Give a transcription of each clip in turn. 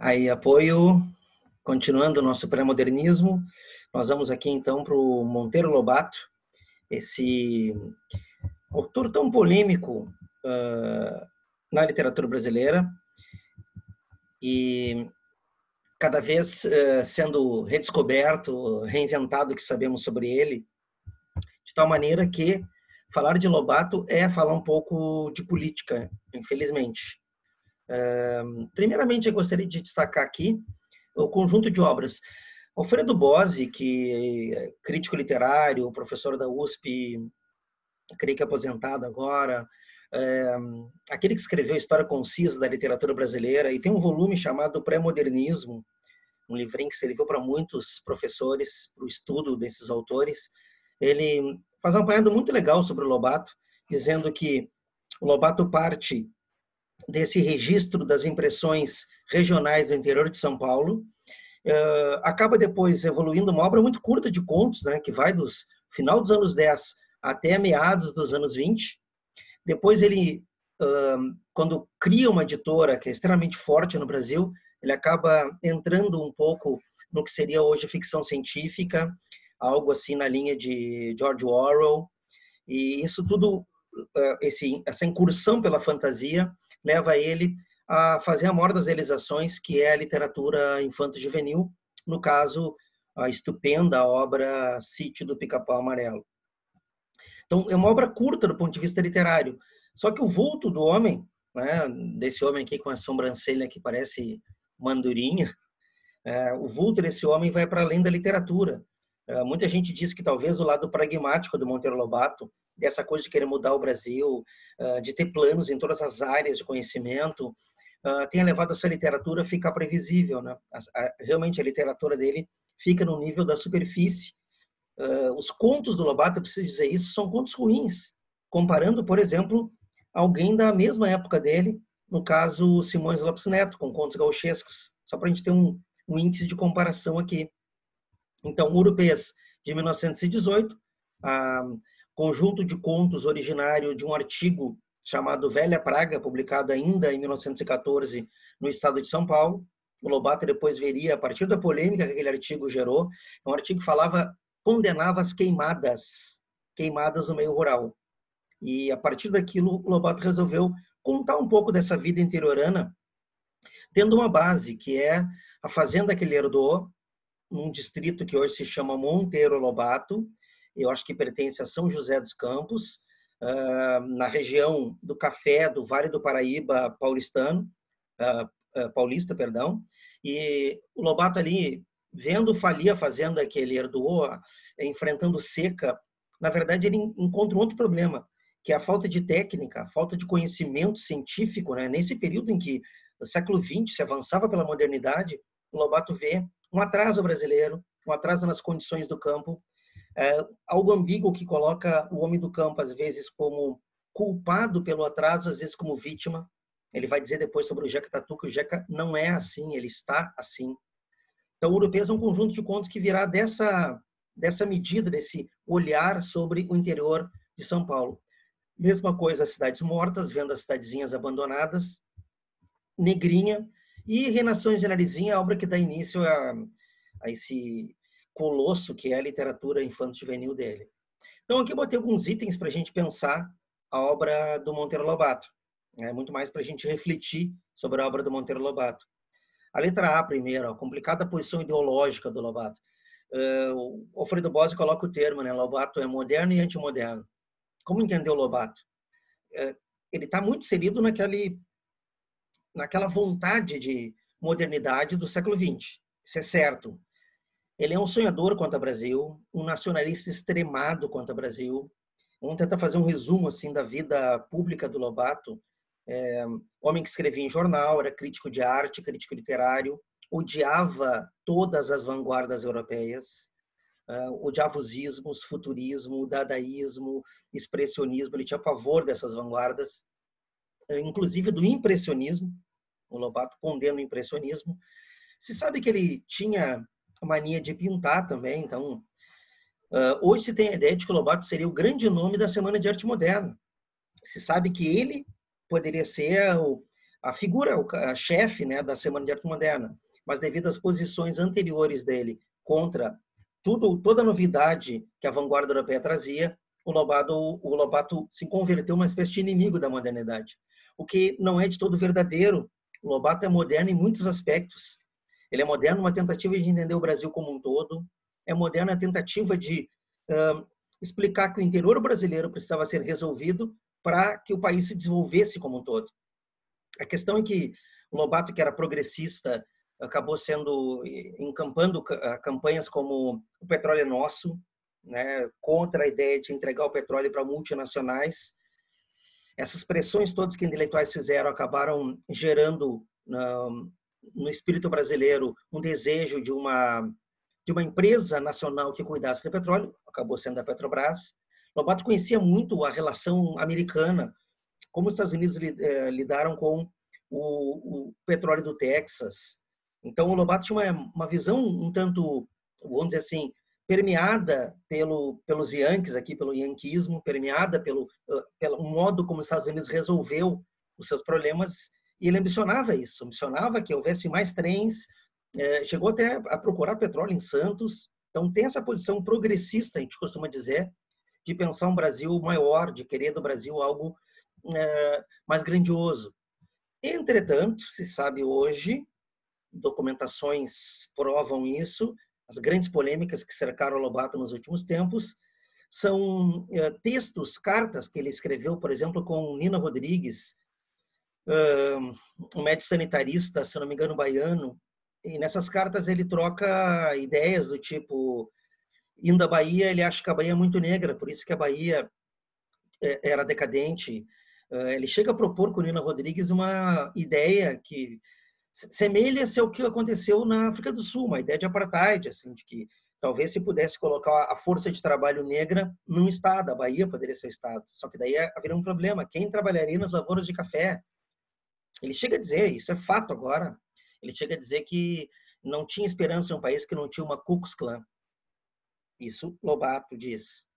Aí, apoio, continuando o nosso pré-modernismo, nós vamos aqui então para o Monteiro Lobato, esse autor tão polêmico na literatura brasileira e cada vez sendo redescoberto, reinventado o que sabemos sobre ele, de tal maneira que falar de Lobato é falar um pouco de política, infelizmente. Primeiramente, eu gostaria de destacar aqui o conjunto de obras. Alfredo Bozzi, que é crítico literário, professor da USP, creio que aposentado agora, aquele que escreveu a História Concisa da Literatura Brasileira, e tem um volume chamado Pré-Modernismo, um livrinho que serviu para muitos professores, para o estudo desses autores. Ele faz um apanhado muito legal sobre o Lobato, dizendo que o Lobato parte desse registro das impressões regionais do interior de São Paulo, acaba depois evoluindo uma obra muito curta de contos, né, que vai dos final dos anos 10 até meados dos anos 20. Depois ele, quando cria uma editora que é extremamente forte no Brasil, ele acaba entrando um pouco no que seria hoje ficção científica, algo assim na linha de George Orwell, e isso tudo, essa incursão pela fantasia, leva ele a fazer a maior das realizações, que é a literatura infanto-juvenil, no caso, a estupenda obra Sítio do Pica-Pau Amarelo. Então, é uma obra curta do ponto de vista literário, só que o vulto do homem, né, desse homem aqui com a sobrancelha que parece uma andorinha, o vulto desse homem vai para além da literatura. Muita gente diz que talvez o lado pragmático do Monteiro Lobato, dessa coisa de querer mudar o Brasil, de ter planos em todas as áreas de conhecimento, tenha levado essa literatura a ficar previsível, né? Realmente a literatura dele fica no nível da superfície. Os contos do Lobato, eu preciso dizer isso, são contos ruins, comparando, por exemplo, alguém da mesma época dele, no caso Simões Lopes Neto, com contos gauchescos, só para a gente ter um índice de comparação aqui. Então, Urupês, de 1918, conjunto de contos originário de um artigo chamado Velha Praga, publicado ainda em 1914 no estado de São Paulo. O Lobato depois veria, a partir da polêmica que aquele artigo gerou, um artigo que condenava as queimadas no meio rural. E a partir daquilo, o Lobato resolveu contar um pouco dessa vida interiorana, tendo uma base, que é a fazenda que ele herdou, num distrito que hoje se chama Monteiro Lobato, eu acho que pertence a São José dos Campos, na região do café do Vale do Paraíba paulista, perdão. E o Lobato ali, vendo falir a fazenda que ele herdou, enfrentando seca, na verdade ele encontra um outro problema, que é a falta de técnica, a falta de conhecimento científico, né? Nesse período em que, no século XX, se avançava pela modernidade, o Lobato vê um atraso brasileiro, um atraso nas condições do campo, algo ambíguo que coloca o homem do campo, às vezes, como culpado pelo atraso, às vezes como vítima. Ele vai dizer depois sobre o Jeca Tatu que o Jeca não é assim, ele está assim. Então, o Urupês é um conjunto de contos que virá dessa medida, desse olhar sobre o interior de São Paulo. Mesma coisa, as cidades mortas, vendo as cidadezinhas abandonadas, Negrinha, e Renações de Narizinho, a obra que dá início a esse colosso que é a literatura infanto-juvenil dele. Então, aqui eu botei alguns itens para a gente pensar a obra do Monteiro Lobato. Muito mais para a gente refletir sobre a obra do Monteiro Lobato. A letra A primeiro, a complicada posição ideológica do Lobato. O Alfredo Bozzi coloca o termo, né? Lobato é moderno e antimoderno. Como entender o Lobato? Ele está muito inserido naquela vontade de modernidade do século XX. Isso é certo. Ele é um sonhador quanto ao Brasil, um nacionalista extremado quanto ao Brasil. Vamos tentar fazer um resumo assim da vida pública do Lobato. Homem que escrevia em jornal, era crítico de arte, crítico literário, odiava todas as vanguardas europeias, odiava os ismos, futurismo, dadaísmo, expressionismo. Ele tinha pavor dessas vanguardas, inclusive do impressionismo. O Lobato condena o impressionismo. Se sabe que ele tinha a mania de pintar também, então hoje se tem a ideia de que o Lobato seria o grande nome da Semana de Arte Moderna. Se sabe que ele poderia ser a figura, a chefe, né, da Semana de Arte Moderna, mas devido às posições anteriores dele contra toda a novidade que a vanguarda europeia trazia, o Lobato se converteu uma espécie de inimigo da modernidade, o que não é de todo verdadeiro. O Lobato é moderno em muitos aspectos. Ele é moderno numa tentativa de entender o Brasil como um todo, é moderno na tentativa de explicar que o interior brasileiro precisava ser resolvido para que o país se desenvolvesse como um todo. A questão é que o Lobato, que era progressista, acabou encampando campanhas como o petróleo é nosso, né, contra a ideia de entregar o petróleo para multinacionais. Essas pressões todas que intelectuais fizeram acabaram gerando no espírito brasileiro um desejo de uma empresa nacional que cuidasse do petróleo, acabou sendo a Petrobras. Lobato conhecia muito a relação americana, como os Estados Unidos lidaram com o petróleo do Texas. Então, o Lobato tinha uma visão um tanto, vamos dizer assim, permeada pelos Yankees, aqui pelo yanquismo, permeada pelo modo como os Estados Unidos resolveu os seus problemas, e ele ambicionava isso, ambicionava que houvesse mais trens, chegou até a procurar petróleo em Santos. Então, tem essa posição progressista, a gente costuma dizer, de pensar um Brasil maior, de querer do Brasil algo mais grandioso. Entretanto, se sabe hoje, documentações provam isso, as grandes polêmicas que cercaram o Lobato nos últimos tempos são textos, cartas que ele escreveu, por exemplo, com Nina Rodrigues, um médico sanitarista, se não me engano, baiano, e nessas cartas ele troca ideias do tipo, indo à Bahia, ele acha que a Bahia é muito negra, por isso que a Bahia era decadente. Ele chega a propor com Nina Rodrigues uma ideia que semelha-se ao que aconteceu na África do Sul, uma ideia de apartheid, assim, de que talvez se pudesse colocar a força de trabalho negra num estado, a Bahia poderia ser o estado, só que daí haveria um problema, quem trabalharia nas lavouras de café? Ele chega a dizer, isso é fato agora, ele chega a dizer que não tinha esperança em um país que não tinha uma Ku Klux Klan. Isso Lobato diz.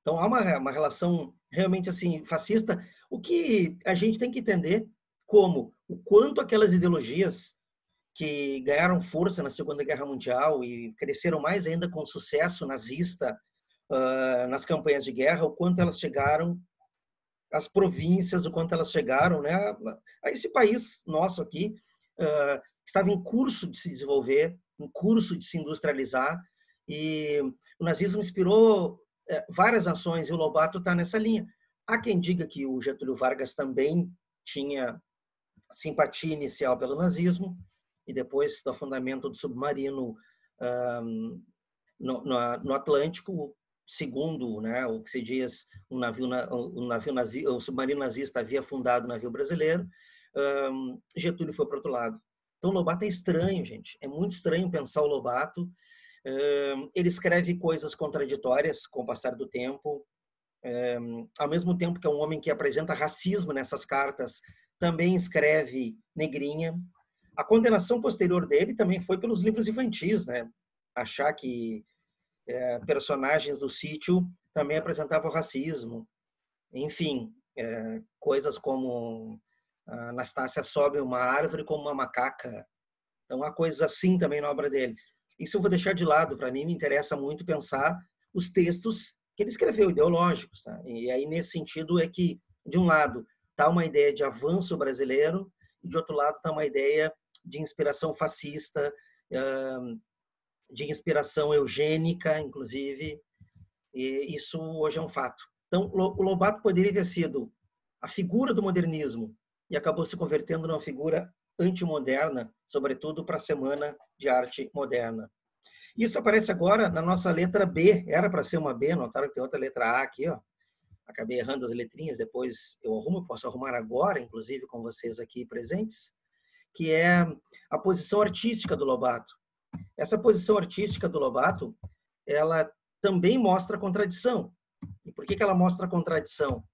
Então há uma relação realmente assim fascista, o que a gente tem que entender como o quanto aquelas ideologias que ganharam força na Segunda Guerra Mundial e cresceram mais ainda com sucesso nazista nas campanhas de guerra, o quanto elas chegaram às províncias, o quanto elas chegaram, né, a esse país nosso aqui, estava em curso de se desenvolver, em curso de se industrializar, e o nazismo inspirou várias nações, e o Lobato está nessa linha. Há quem diga que o Getúlio Vargas também tinha simpatia inicial pelo nazismo, e depois do afundamento do submarino no Atlântico, segundo, né, o que se diz, o submarino nazista havia afundado o navio brasileiro, Getúlio foi para o outro lado. Então, o Lobato é estranho, gente. É muito estranho pensar o Lobato. Ele escreve coisas contraditórias com o passar do tempo. Ao mesmo tempo que é um homem que apresenta racismo nessas cartas, também escreve negrinha. A condenação posterior dele também foi pelos livros infantis, né? Achar que personagens do sítio também apresentavam racismo. Enfim, coisas como a Anastácia sobe uma árvore como uma macaca. Então, há coisas assim também na obra dele. Isso eu vou deixar de lado. Para mim, me interessa muito pensar os textos que ele escreveu, ideológicos. Tá? E aí, nesse sentido, é que, de um lado, está uma ideia de avanço brasileiro, e de outro lado está uma ideia de inspiração fascista, de inspiração eugênica, inclusive, e isso hoje é um fato. Então, o Lobato poderia ter sido a figura do modernismo e acabou se convertendo numa figura antimoderna, sobretudo para a Semana de Arte Moderna. Isso aparece agora na nossa letra B, era para ser uma B, notaram que tem outra letra A aqui, ó. Acabei errando as letrinhas, depois eu arrumo, posso arrumar agora, inclusive com vocês aqui presentes, que é a posição artística do Lobato. Essa posição artística do Lobato, ela também mostra contradição. E por que ela mostra contradição?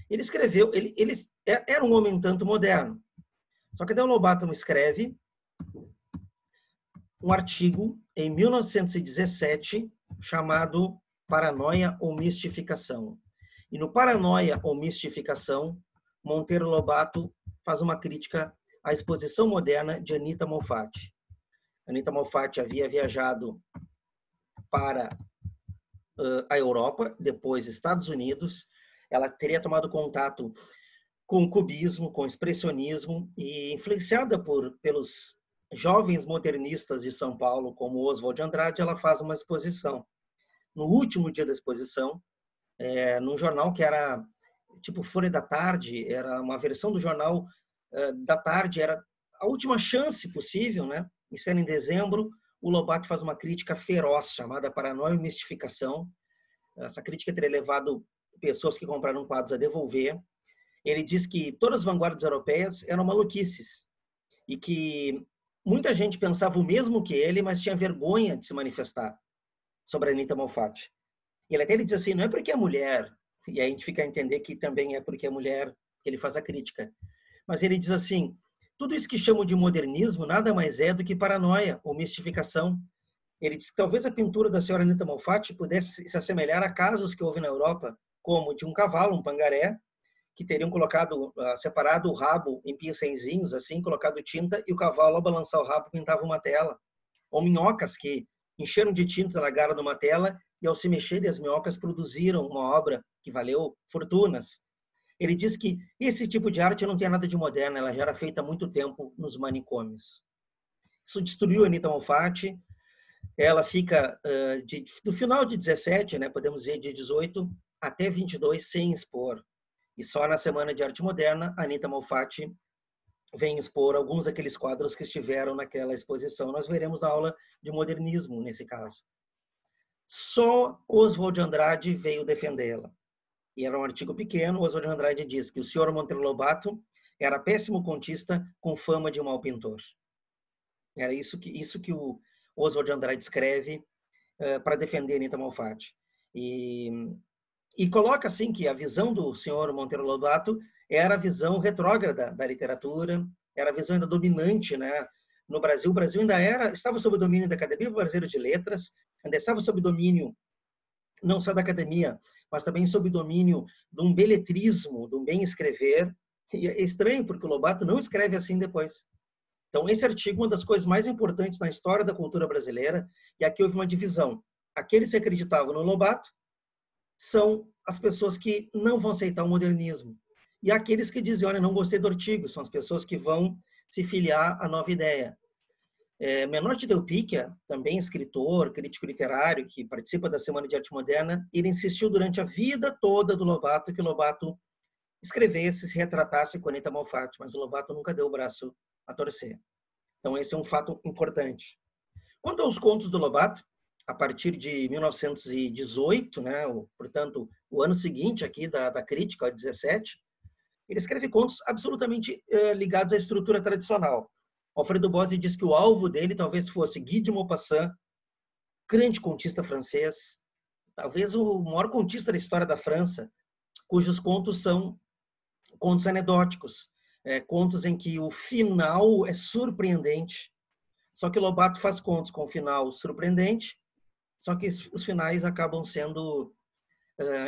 Ele escreveu, ele era um homem tanto moderno. Só que daí o Lobato escreve um artigo em 1917 chamado Paranoia ou Mistificação. E no Paranoia ou Mistificação, Monteiro Lobato faz uma crítica a exposição moderna de Anita Moffat. Anita Moffat havia viajado para a Europa, depois Estados Unidos. Ela teria tomado contato com o cubismo, com o expressionismo, e influenciada pelos jovens modernistas de São Paulo, como Oswald de Andrade, ela faz uma exposição. No último dia da exposição, num jornal que era tipo Folha da Tarde, era uma versão do jornal da tarde, era a última chance possível, né? Isso era em dezembro. O Lobato faz uma crítica feroz, chamada Paranoia e Mistificação. Essa crítica teria levado pessoas que compraram quadros a devolver. Ele diz que todas as vanguardas europeias eram maluquices e que muita gente pensava o mesmo que ele, mas tinha vergonha de se manifestar sobre a Anita Moffat. Ele até diz assim, não é porque é mulher, e aí a gente fica a entender que também é porque é mulher que ele faz a crítica. Mas ele diz assim, tudo isso que chamam de modernismo nada mais é do que paranoia ou mistificação. Ele diz que talvez a pintura da senhora Anita Moffat pudesse se assemelhar a casos que houve na Europa, como de um cavalo, um pangaré, que teriam colocado, separado o rabo em pincenzinhos, assim, colocado tinta, e o cavalo, ao balançar o rabo, pintava uma tela. Ou minhocas que encheram de tinta, largaram numa tela, e ao se mexerem, as minhocas produziram uma obra que valeu fortunas. Ele diz que esse tipo de arte não tem nada de moderna, ela já era feita há muito tempo nos manicômios. Isso destruiu a Anita Moffat. Ela fica do final de 17, né, podemos dizer de 18 até 22 sem expor. E só na Semana de Arte Moderna, a Anita Moffat vem expor alguns daqueles quadros que estiveram naquela exposição. Nós veremos na aula de modernismo, nesse caso. Só Oswald de Andrade veio defendê-la. E era um artigo pequeno. Oswald de Andrade diz que o senhor Monteiro Lobato era péssimo contista com fama de mau pintor. Era isso que o Oswald de Andrade escreve para defender a Anita Moffat. E coloca assim que a visão do senhor Monteiro Lobato era a visão retrógrada da literatura, era a visão ainda dominante, né? No Brasil. O Brasil ainda estava sob o domínio da Academia Brasileira de Letras, ainda estava sob o domínio não só da academia, mas também sob o domínio de um beletrismo, de um bem escrever. E é estranho, porque o Lobato não escreve assim depois. Então, esse artigo é uma das coisas mais importantes na história da cultura brasileira, e aqui houve uma divisão. Aqueles que acreditavam no Lobato são as pessoas que não vão aceitar o modernismo. E aqueles que dizem, olha, não gostei do artigo, são as pessoas que vão se filiar à nova ideia. Menotti Del Picchia, também escritor, crítico literário, que participa da Semana de Arte Moderna, ele insistiu durante a vida toda do Lobato que o Lobato escrevesse, se retratasse com Anita Moffat, mas o Lobato nunca deu o braço a torcer. Então, esse é um fato importante. Quanto aos contos do Lobato, a partir de 1918, né, portanto, o ano seguinte aqui da crítica, 17, ele escreve contos absolutamente ligados à estrutura tradicional. Alfredo Bozzi diz que o alvo dele talvez fosse Guy de Maupassant, grande contista francês, talvez o maior contista da história da França, cujos contos são contos anedóticos, contos em que o final é surpreendente. Só que Lobato faz contos com o final surpreendente, só que os finais acabam sendo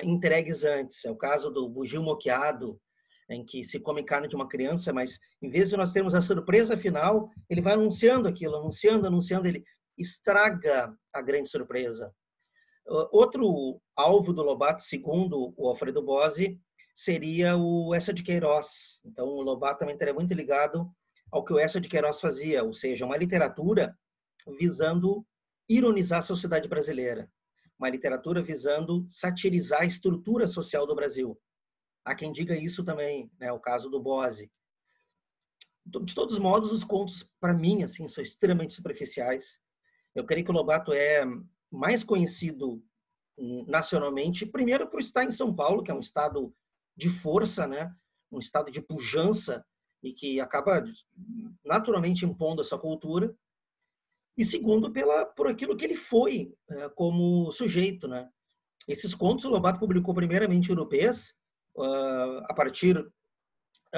entregues antes. É o caso do Bugio Moqueado, em que se come carne de uma criança, mas em vez de nós termos a surpresa final, ele vai anunciando aquilo, anunciando, ele estraga a grande surpresa. Outro alvo do Lobato, segundo o Alfredo Bozzi, seria o Eça de Queiroz. Então, o Lobato também estaria muito ligado ao que o Eça de Queiroz fazia, ou seja, uma literatura visando ironizar a sociedade brasileira, uma literatura visando satirizar a estrutura social do Brasil. Há quem diga isso também, né, o caso do Bozzi. De todos os modos, os contos, para mim, assim, são extremamente superficiais. Eu creio que o Lobato é mais conhecido nacionalmente, primeiro por estar em São Paulo, que é um estado de força, né, um estado de pujança, e que acaba naturalmente impondo a sua cultura, e segundo por aquilo que ele foi como sujeito, né? Esses contos o Lobato publicou primeiramente em Urupês, a partir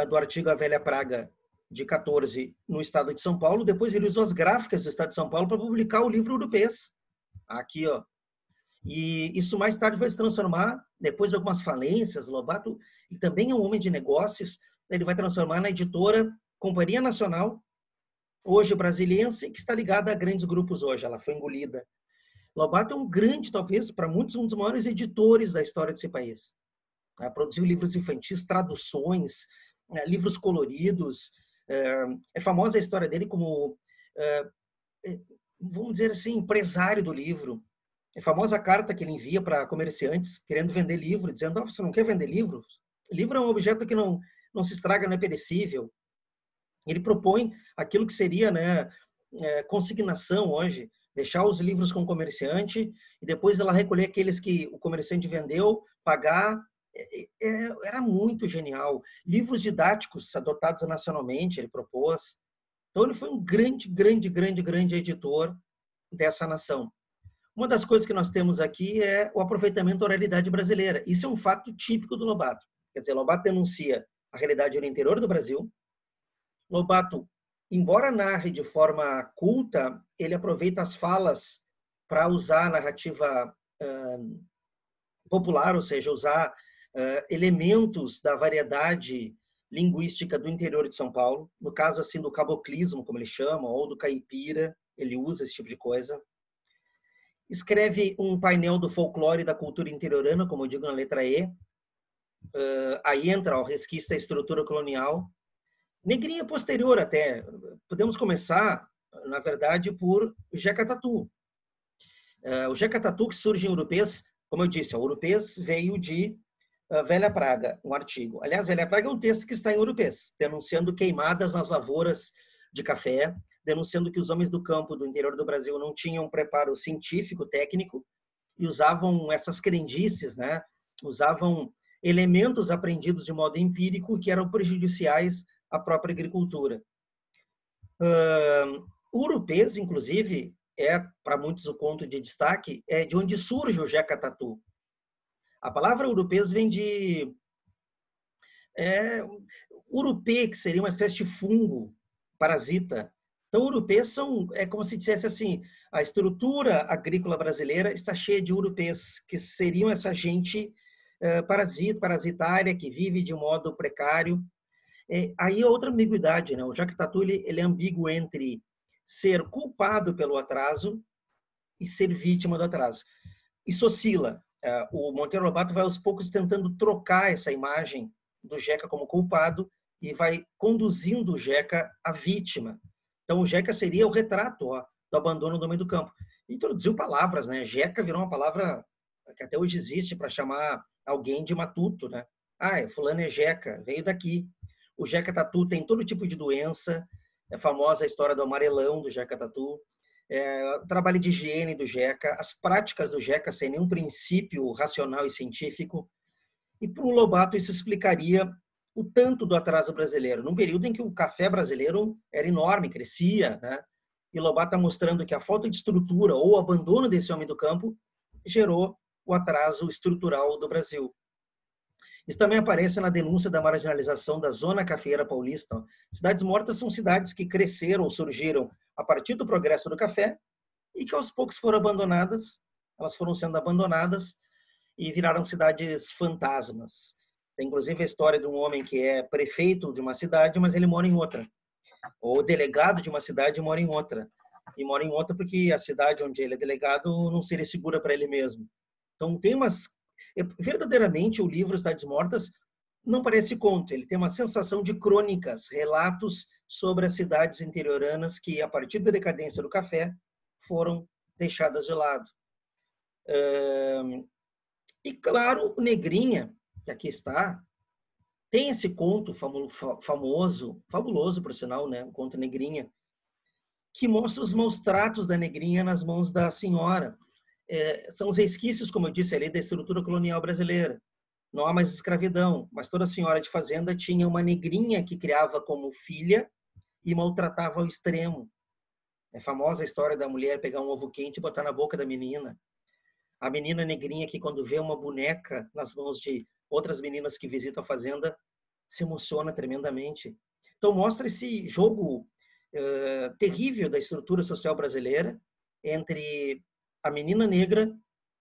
do artigo A Velha Praga, de 14, no estado de São Paulo. Depois ele usou as gráficas do estado de São Paulo para publicar o livro Urupês. Aqui, ó. E isso mais tarde vai se transformar, depois de algumas falências, Lobato, e também é um homem de negócios, ele vai transformar na editora Companhia Nacional, hoje brasiliense, que está ligada a grandes grupos hoje. Ela foi engolida. Lobato é um grande, talvez, para muitos, um dos maiores editores da história desse país. Produziu livros infantis, traduções, livros coloridos. É famosa a história dele como, vamos dizer assim, empresário do livro. É famosa a carta que ele envia para comerciantes querendo vender livro, dizendo: você não quer vender livros? Livro é um objeto que não se estraga, não é perecível. Ele propõe aquilo que seria, né, consignação hoje, deixar os livros com o comerciante e depois ela recolher aqueles que o comerciante vendeu, pagar. Era muito genial. Livros didáticos adotados nacionalmente, ele propôs. Então, ele foi um grande editor dessa nação. Uma das coisas que nós temos aqui é o aproveitamento da oralidade brasileira. Isso é um fato típico do Lobato. Quer dizer, Lobato denuncia a realidade no interior do Brasil. Lobato, embora narre de forma culta, ele aproveita as falas para usar a narrativa popular, ou seja, usar elementos da variedade linguística do interior de São Paulo. No caso, assim, do caboclismo, como ele chama, ou do caipira, ele usa esse tipo de coisa. Escreve um painel do folclore e da cultura interiorana, como eu digo na letra E. Aí entra o resquício da estrutura colonial. Negrinha posterior até. Podemos começar, na verdade, por Jeca Tatu. O Jeca Tatu, que surge em Urupês, como eu disse, o Urupês veio de Velha Praga, um artigo. Aliás, Velha Praga é um texto que está em Urupês, denunciando queimadas nas lavouras de café, denunciando que os homens do campo do interior do Brasil não tinham preparo científico, técnico, e usavam essas crendices, né? Usavam elementos aprendidos de modo empírico que eram prejudiciais à própria agricultura. Urupês, inclusive, é, para muitos, o ponto de destaque, é de onde surge o Jeca Tatu. A palavra urupês vem de urupê, que seria uma espécie de fungo, parasita. Então, urupês é como se dissesse assim, a estrutura agrícola brasileira está cheia de urupês, que seriam essa gente parasitária, que vive de modo precário. Aí é outra ambiguidade, né? O Jeca Tatu ele é ambíguo entre ser culpado pelo atraso e ser vítima do atraso. Isso oscila. O Monteiro Lobato vai aos poucos tentando trocar essa imagem do Jeca como culpado e vai conduzindo o Jeca à vítima. Então, o Jeca seria o retrato do abandono do meio do campo. Introduziu palavras, né? Jeca virou uma palavra que até hoje existe para chamar alguém de matuto, né? Fulano é Jeca, veio daqui. O Jeca Tatu tem todo tipo de doença. É famosa a história do amarelão do Jeca Tatu. O trabalho de higiene do Jeca, as práticas do Jeca sem nenhum princípio racional e científico. E para o Lobato isso explicaria o tanto do atraso brasileiro, num período em que o café brasileiro era enorme, crescia, né? E Lobato está mostrando que a falta de estrutura ou o abandono desse homem do campo gerou o atraso estrutural do Brasil. Isso também aparece na denúncia da marginalização da Zona Cafeeira Paulista. Cidades mortas são cidades que cresceram ou surgiram a partir do progresso do café e que aos poucos foram abandonadas, elas foram sendo abandonadas e viraram cidades fantasmas. Tem inclusive a história de um homem que é prefeito de uma cidade, mas ele mora em outra. Ou delegado de uma cidade mora em outra. E mora em outra porque a cidade onde ele é delegado não seria segura para ele mesmo. Então tem umas... Verdadeiramente o livro Cidades Mortas não parece conto, ele tem uma sensação de crônicas, relatos sobre as cidades interioranas que, a partir da decadência do café, foram deixadas de lado. E, claro, o Negrinha, que aqui está, tem esse conto famoso, fabuloso, por sinal, né? O conto Negrinha, que mostra os maus tratos da Negrinha nas mãos da senhora. São os resquícios, como eu disse ali, da estrutura colonial brasileira. Não há mais escravidão, mas toda senhora de fazenda tinha uma negrinha que criava como filha e maltratava ao extremo. É famosa a história da mulher pegar um ovo quente e botar na boca da menina. A menina negrinha que, quando vê uma boneca nas mãos de outras meninas que visitam a fazenda, se emociona tremendamente. Então, mostra esse jogo terrível da estrutura social brasileira entre a menina negra,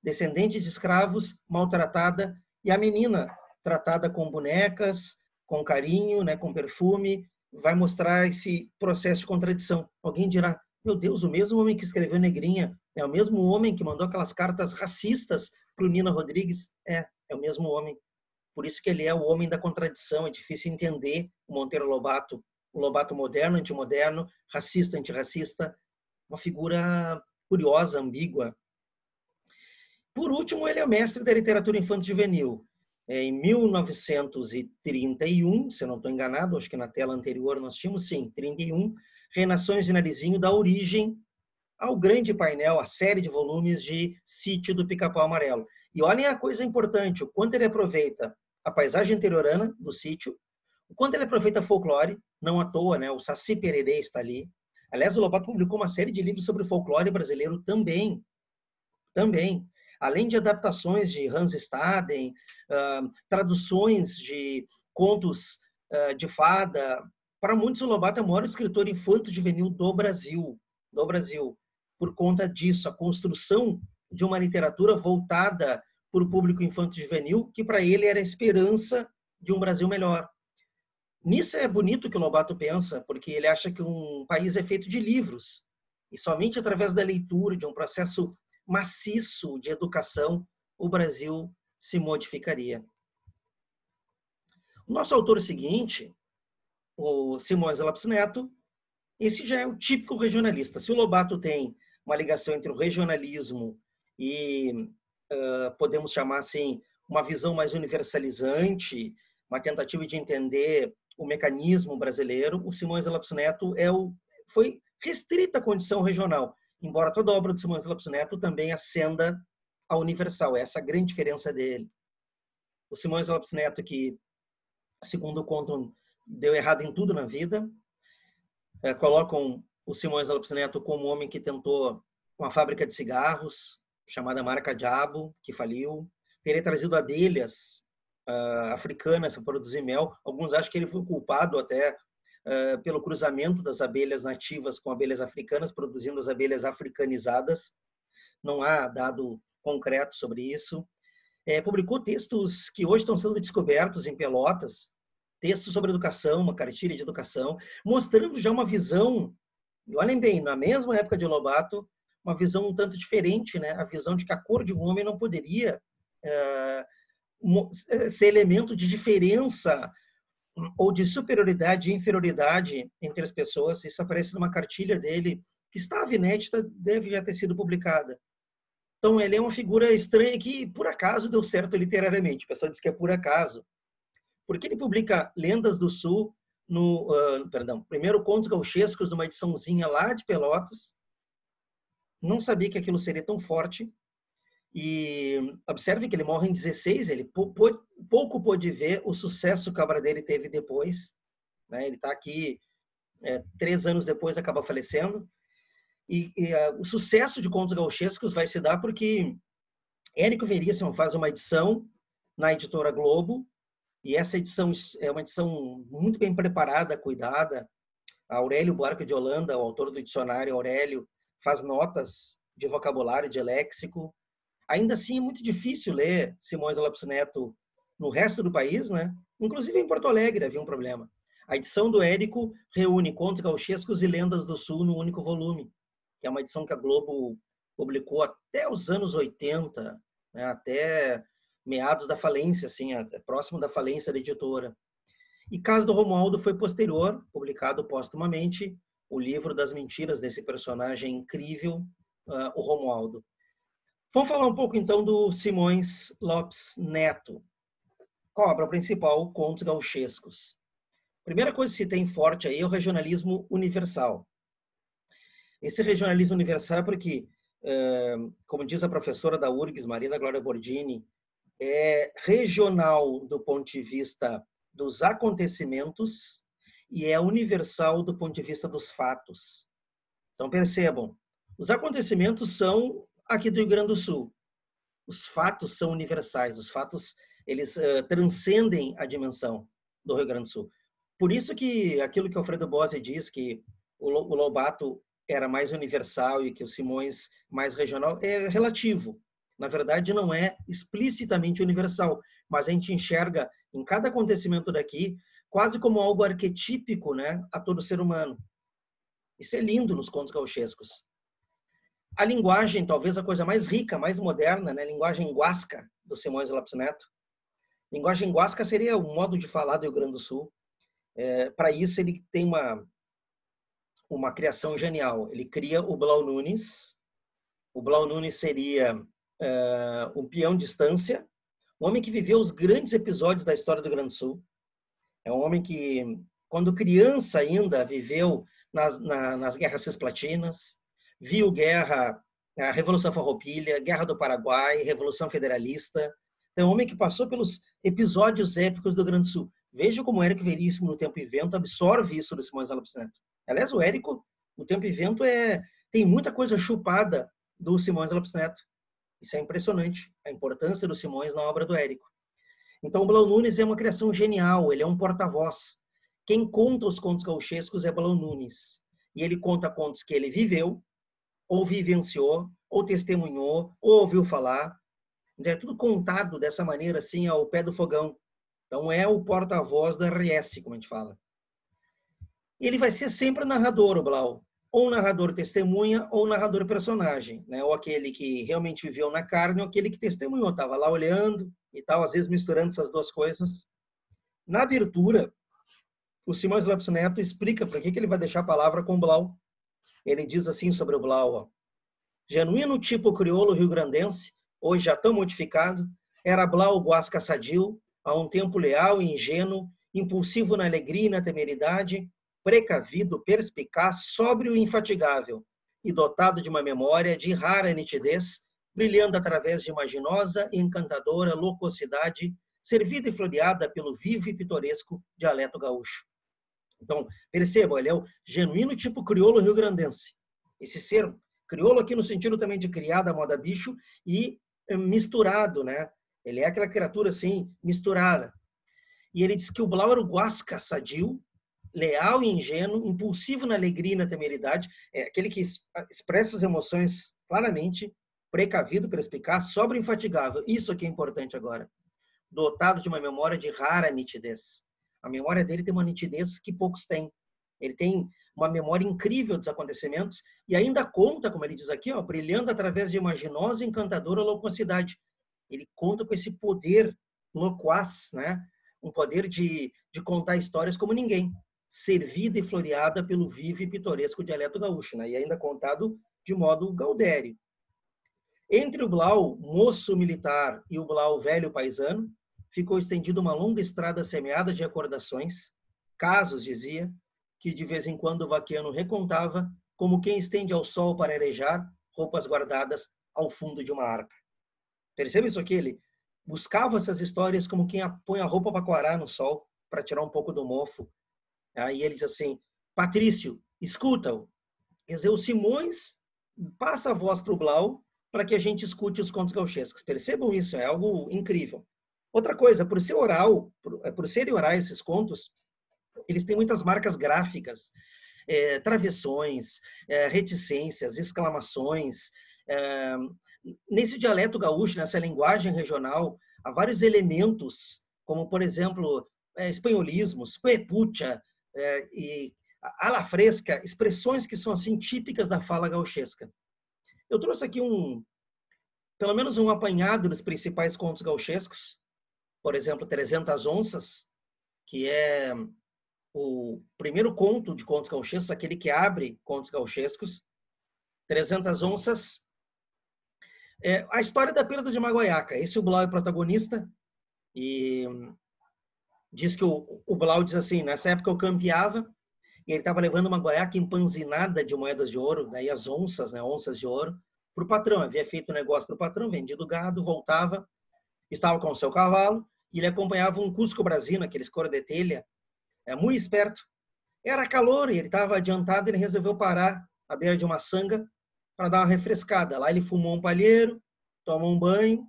descendente de escravos, maltratada, e a menina tratada com bonecas, com carinho, né, com perfume, vai mostrar esse processo de contradição. Alguém dirá, meu Deus, o mesmo homem que escreveu Negrinha é o mesmo homem que mandou aquelas cartas racistas para o Nina Rodrigues? É o mesmo homem. Por isso que ele é o homem da contradição. É difícil entender o Monteiro Lobato, o Lobato moderno, antimoderno, racista, antirracista, uma figura curiosa, ambígua. Por último, ele é o mestre da literatura infanto-juvenil. Em 1931, se eu não estou enganado, acho que na tela anterior nós tínhamos, sim, 31, Reinações de Narizinho dá origem ao grande painel, a série de volumes de Sítio do Pica-Pau Amarelo. E olhem a coisa importante, o quanto ele aproveita a paisagem interiorana do sítio, o quanto ele aproveita folclore, não à toa, né? O Saci Pererê está ali. Aliás, o Lobato publicou uma série de livros sobre folclore brasileiro também. Além de adaptações de Hans Staden, traduções de contos de fada. Para muitos, o Lobato é o maior escritor infanto-juvenil do Brasil. Por conta disso, a construção de uma literatura voltada para o público infanto-juvenil, que para ele era a esperança de um Brasil melhor. Nisso é bonito que o Lobato pensa, porque ele acha que um país é feito de livros, e somente através da leitura, de um processo maciço de educação, o Brasil se modificaria. O nosso autor seguinte, o Simões Lopes Neto, esse já é o típico regionalista. Se o Lobato tem uma ligação entre o regionalismo e, podemos chamar assim, uma visão mais universalizante, uma tentativa de entender o mecanismo brasileiro, o Simões Lopes Neto foi restrita à condição regional, embora toda a obra do Simões Lopes Neto também ascenda à universal. Essa é a grande diferença dele. O Simões Lopes Neto, que, segundo contam, deu errado em tudo na vida, colocam o Simões Lopes Neto como um homem que tentou uma fábrica de cigarros, chamada Marca Diabo, que faliu, teria trazido abelhas africanas para produzir mel. Alguns acham que ele foi culpado até pelo cruzamento das abelhas nativas com abelhas africanas, produzindo as abelhas africanizadas. Não há dado concreto sobre isso. Publicou textos que hoje estão sendo descobertos em Pelotas, textos sobre educação, uma cartilha de educação, mostrando já uma visão, olhem bem, na mesma época de Lobato, uma visão um tanto diferente, né? A visão de que a cor de um homem não poderia ser elemento de diferença ou de superioridade e inferioridade entre as pessoas. Isso aparece numa cartilha dele, que estava inédita, deve já ter sido publicada. Então, ele é uma figura estranha que, por acaso, deu certo literariamente. O pessoal diz que é por acaso. Porque ele publica Lendas do Sul, primeiro Contos Gauchescos, numa ediçãozinha lá de Pelotas. Não sabia que aquilo seria tão forte. E observe que ele morre em 16, ele pouco pôde ver o sucesso que a obra dele teve depois. Né? Ele está aqui 3 anos depois, acaba falecendo. E o sucesso de Contos Gauchescos vai se dar porque Érico Veríssimo faz uma edição na editora Globo, e essa edição é uma edição muito bem preparada, cuidada. Aurélio Buarque de Holanda, o autor do dicionário Aurélio, faz notas de vocabulário, de léxico. Ainda assim, é muito difícil ler Simões Lopes Neto no resto do país, né? Inclusive em Porto Alegre havia um problema. A edição do Érico reúne Contos Gauchescos e Lendas do Sul no único volume, que é uma edição que a Globo publicou até os anos 80, né? Até meados da falência, assim, próximo da falência da editora. E Caso do Romualdo foi posterior, publicado póstumamente, o livro das mentiras desse personagem incrível, o Romualdo. Vamos falar um pouco, então, do Simões Lopes Neto. Qual a obra principal? Contos Gauchescos. Primeira coisa que se tem forte aí é o regionalismo universal. Esse regionalismo universal é porque, como diz a professora da URGS, Maria da Glória Bordini, é regional do ponto de vista dos acontecimentos e é universal do ponto de vista dos fatos. Então, percebam, os acontecimentos são aqui do Rio Grande do Sul. Os fatos são universais, os fatos eles transcendem a dimensão do Rio Grande do Sul. Por isso que aquilo que Alfredo Bossi diz, que o Lobato era mais universal e que o Simões mais regional, é relativo. Na verdade, não é explicitamente universal, mas a gente enxerga em cada acontecimento daqui quase como algo arquetípico, né, a todo ser humano. Isso é lindo nos contos gauchescos. A linguagem, talvez a coisa mais rica, mais moderna, né, a linguagem guasca do Simões Lopes Neto. Linguagem guasca seria o modo de falar do Rio Grande do Sul. Para isso, ele tem uma criação genial. Ele cria o Blau Nunes. O Blau Nunes seria um peão de estância, um homem que viveu os grandes episódios da história do Rio Grande do Sul. É um homem que, quando criança ainda, viveu nas guerras cisplatinas, viu a Revolução Farroupilha, Guerra do Paraguai, Revolução Federalista. Então, é um homem que passou pelos episódios épicos do Rio Grande do Sul. Veja como o Érico Veríssimo, no Tempo e Vento, absorve isso do Simões Lopes Neto. Aliás, o Érico, no Tempo e Vento, tem muita coisa chupada do Simões Lopes Neto. Isso é impressionante, a importância do Simões na obra do Érico. Então, o Blau Nunes é uma criação genial, ele é um porta-voz. Quem conta os contos gauchescos é Blau Nunes. E ele conta contos que ele viveu, ou vivenciou, ou testemunhou, ou ouviu falar. Então, é tudo contado dessa maneira, assim, ao pé do fogão. Então, é o porta-voz do RS, como a gente fala. E ele vai ser sempre narrador, o Blau. Ou narrador testemunha, ou narrador personagem, né? Ou aquele que realmente viveu na carne, ou aquele que testemunhou, estava lá olhando e tal, às vezes misturando essas duas coisas. Na abertura, o Simões Lopes Neto explica por que ele vai deixar a palavra com o Blau. Ele diz assim sobre o Blau, ó: genuíno tipo crioulo rio-grandense, hoje já tão modificado, era Blau guasca sadio, a um tempo leal e ingênuo, impulsivo na alegria e na temeridade, precavido, perspicaz, sóbrio e infatigável, e dotado de uma memória de rara nitidez, brilhando através de imaginosa e encantadora loquacidade, servida e floreada pelo vivo e pitoresco dialeto gaúcho. Então, percebam, ele é o genuíno tipo crioulo rio-grandense. Esse ser crioulo aqui no sentido também de criado à moda bicho e misturado, né? Ele é aquela criatura assim, misturada. E ele diz que o Blau era o guasca sadio, leal e ingênuo, impulsivo na alegria e na temeridade, é aquele que expressa as emoções claramente, precavido, perspicaz, sóbrio e infatigável. Isso aqui é importante agora. Dotado de uma memória de rara nitidez. A memória dele tem uma nitidez que poucos têm. Ele tem uma memória incrível dos acontecimentos e ainda conta, como ele diz aqui, ó, brilhando através de imaginosa e encantadora loquacidade. Ele conta com esse poder loquaz, né? Um poder de contar histórias como ninguém, servida e floreada pelo vivo e pitoresco dialeto gaúcho, né? E ainda contado de modo gaudério. Entre o Blau, moço militar, e o Blau, velho paisano, ficou estendida uma longa estrada semeada de recordações, casos, dizia, que de vez em quando o vaquiano recontava, como quem estende ao sol para arejar roupas guardadas ao fundo de uma arca. Percebe isso aqui? Ele buscava essas histórias como quem põe a roupa para coarar no sol, para tirar um pouco do mofo. Aí ele diz assim, Patrício, escuta-o. Quer dizer, o Simões passa a voz para o Blau para que a gente escute os contos gauchescos. Percebam isso, é algo incrível. Outra coisa, por ser oral, por serem orais esses contos, eles têm muitas marcas gráficas, travessões, reticências, exclamações. Nesse dialeto gaúcho, nessa linguagem regional, há vários elementos, como, por exemplo, espanholismos, puepucha e a la fresca, expressões que são assim típicas da fala gauchesca. Eu trouxe aqui pelo menos um apanhado dos principais contos gauchescos, por exemplo, 300 onças, que é o primeiro conto de contos gauchescos, aquele que abre contos gauchescos. 300 onças. A história da perda de Magoiaca. Esse o Blau é protagonista e diz que o Blau diz assim, nessa época eu campeava e ele estava levando uma guaiaca empanzinada de moedas de ouro, daí as onças, né, onças de ouro, para o patrão. Havia feito um negócio para o patrão, vendido gado, voltava, estava com o seu cavalo e ele acompanhava um Cusco Brasino, aqueles cor de telha, muito esperto. Era calor e ele estava adiantado, ele resolveu parar à beira de uma sanga para dar uma refrescada. Lá ele fumou um palheiro, tomou um banho,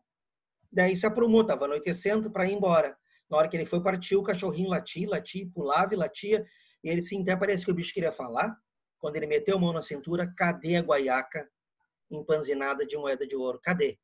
daí se aprumou, estava anoitecendo para ir embora. Na hora que ele foi partir, o cachorrinho latia, pulava e latia, e ele sim, até parece que o bicho queria falar. Quando ele meteu a mão na cintura, cadê a guaiaca empanzinada de moeda de ouro? Cadê?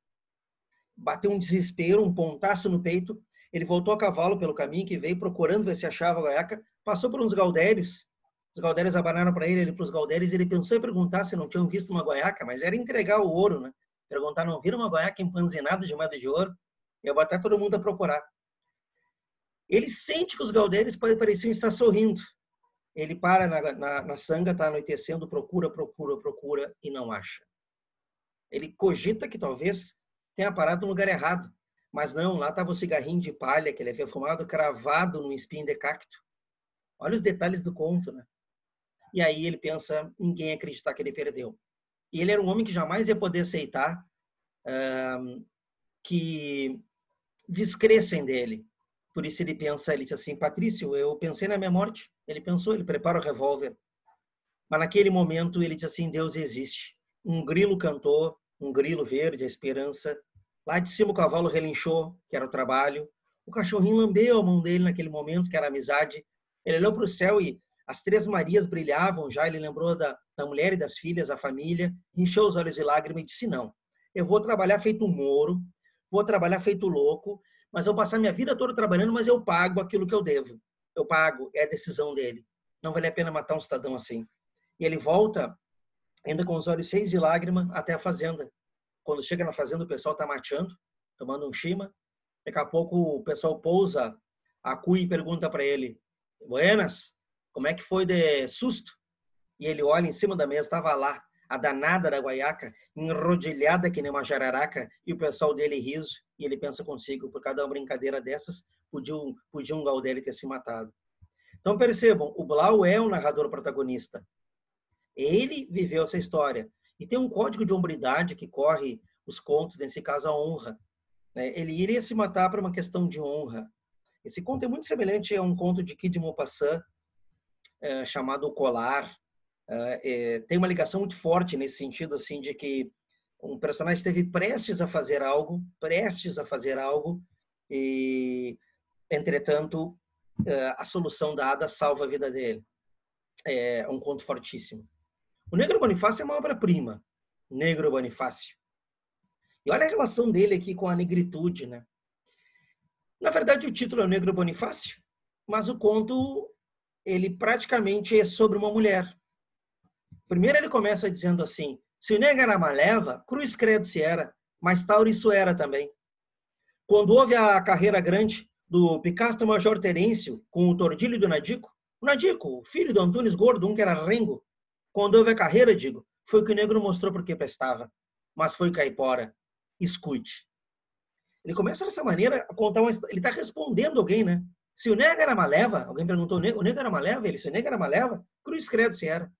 Bateu um desespero, um pontaço no peito, Ele voltou a cavalo pelo caminho que veio, procurando ver se achava a guaiaca, passou por uns gaudérios, os gaudérios abanaram para ele para os gaudérios, ele pensou em perguntar se não tinham visto uma guaiaca, mas era entregar o ouro, né? Perguntar, não viram uma guaiaca empanzinada de moeda de ouro? E ia botar todo mundo a procurar. Ele sente que os gaudérios pareciam estar sorrindo. Ele para na sanga, está anoitecendo, procura e não acha. Ele cogita que talvez tenha parado no lugar errado. Mas não, lá estava o cigarrinho de palha que ele havia fumado, cravado num espinho de cacto. Olha os detalhes do conto, né? E aí ele pensa, ninguém ia acreditar que ele perdeu. E ele era um homem que jamais ia poder aceitar que descressem dele. Por isso ele pensa, ele diz assim, Patrício, eu pensei na minha morte. Ele pensou, ele prepara o revólver. Mas naquele momento ele diz assim, Deus existe. Um grilo cantou, um grilo verde, a esperança. Lá de cima o cavalo relinchou, que era o trabalho. O cachorrinho lambeu a mão dele naquele momento, que era a amizade. Ele olhou para o céu e as três Marias brilhavam já. Ele lembrou da mulher e das filhas, a família. Encheu os olhos de lágrimas e disse, não, eu vou trabalhar feito um Moro, vou trabalhar feito louco, mas eu vou passar minha vida toda trabalhando, mas eu pago aquilo que eu devo. Eu pago, é a decisão dele. Não vale a pena matar um cidadão assim. E ele volta, ainda com os olhos cheios de lágrima, até a fazenda. Quando chega na fazenda, o pessoal está mateando, tomando um chima. Daqui a pouco o pessoal pousa a cuia e pergunta para ele, Buenas, como é que foi de susto? E ele olha em cima da mesa, estava lá, a danada da guaiaca, enrodilhada que nem uma jararaca, e o pessoal dele riso, e ele pensa consigo, por cada brincadeira dessas, podia um Gaudelli ter se matado. Então percebam, o Blau é o narrador protagonista. Ele viveu essa história. E tem um código de hombridade que corre os contos, nesse caso a honra. Ele iria se matar por uma questão de honra. Esse conto é muito semelhante a um conto de Guy de Maupassant, chamado O Colar. Tem uma ligação muito forte nesse sentido, assim, de que um personagem esteve prestes a fazer algo, e, entretanto, a solução dada salva a vida dele. É um conto fortíssimo. O Negro Bonifácio é uma obra-prima. Negro Bonifácio. E olha a relação dele aqui com a negritude, né? Na verdade, o título é o Negro Bonifácio, mas o conto, ele praticamente é sobre uma mulher. Primeiro ele começa dizendo assim, se o negro era maleva, cruz credo se era, mas tal isso era também. Quando houve a carreira grande do Picasso Major Terêncio com o Tordilho do Nadico, o Nadico, filho do Antunes Gordo, um que era rengo, quando houve a carreira, digo, foi o que o negro mostrou porque prestava, mas foi caipora. Escute. Ele começa dessa maneira a contar uma história. Ele está respondendo alguém, né? Se o negro era maleva, alguém perguntou, o negro era maleva? Ele, se o negro era maleva, cruz credo se era.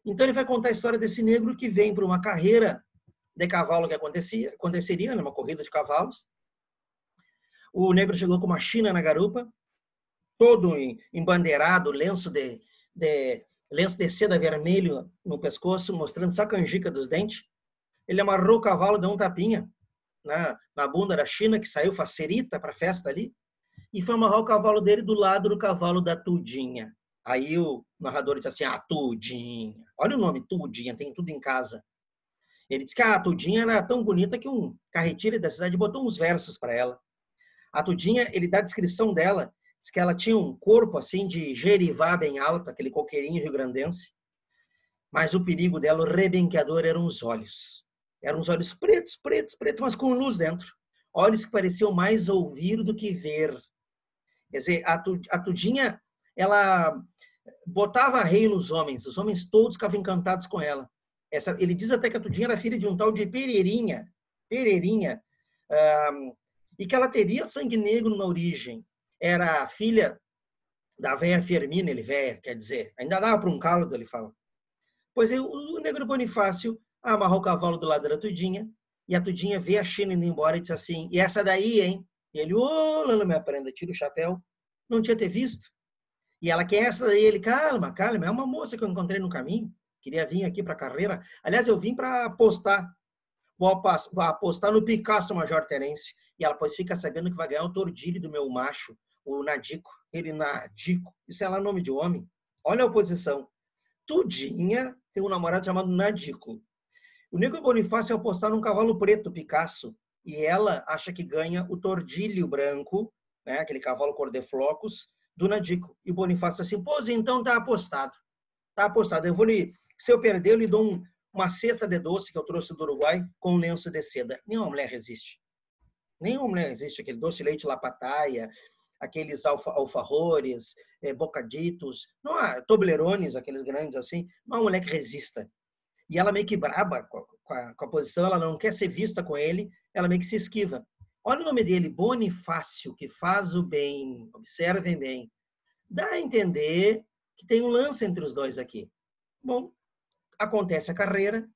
Então ele vai contar a história desse negro que vem para uma carreira de cavalo que aconteceria, numa corrida de cavalos. O negro chegou com uma china na garupa, todo embandeirado, lenço de seda vermelho no pescoço, mostrando só a canjica dos dentes. Ele amarrou o cavalo, deu um tapinha na bunda da China, que saiu facerita para a festa ali, e foi amarrar o cavalo dele do lado do cavalo da Tudinha. Aí o narrador disse assim, Tudinha. Olha o nome, Tudinha, tem tudo em casa. Ele disse que a Tudinha era tão bonita que um carretilha da cidade botou uns versos para ela. A Tudinha, ele dá a descrição dela, diz que ela tinha um corpo assim de gerivá bem alto, aquele coqueirinho rio-grandense, mas o perigo dela, o rebenqueador, eram os olhos. Eram os olhos pretos, mas com luz dentro. Olhos que pareciam mais ouvir do que ver. Quer dizer, a Tudinha, ela botava rei nos homens. Os homens todos ficavam encantados com ela. Ele diz até que a Tudinha era filha de um tal de Pereirinha, e que ela teria sangue negro na origem. Era filha da véia Firmina, quer dizer, ainda dava para um cálido, ele fala. Pois aí, o negro Bonifácio amarrou o cavalo do lado da Tudinha, e a Tudinha vê a China indo embora e diz assim, e essa daí, hein? E ele, Lala, minha prenda, tira o chapéu. Não tinha ter visto. E ela, quem é essa daí? Ele, calma, é uma moça que eu encontrei no caminho, queria vir aqui para a carreira. Aliás, eu vim para apostar. Vou apostar no Picasso Major Terêncio. E ela, pois, fica sabendo que vai ganhar o Tordilho do meu macho, o Nadico. Ele, Nadico, isso é lá nome de homem. Olha a oposição. Tudinha tem um namorado chamado Nadico. O Negro Bonifácio é apostar num cavalo preto, Picasso, e ela acha que ganha o Tordilho branco, né? Aquele cavalo cor de flocos do Nadico. E o Bonifácio assim, pois então tá apostado. Tá apostado. Se eu perder, eu lhe dou uma cesta de doce que eu trouxe do Uruguai com um lenço de seda. Nenhuma mulher resiste. Nenhuma mulher resiste. Aquele doce de leite lapataia, aqueles alfajores, bocaditos, não há toblerones, aqueles grandes assim, não há mulher que resista. E ela meio que braba com a posição, ela não quer ser vista com ele, ela meio que se esquiva. Olha o nome dele, Bonifácio, que faz o bem, observem bem. Dá a entender que tem um lance entre os dois aqui. Bom, acontece a carreira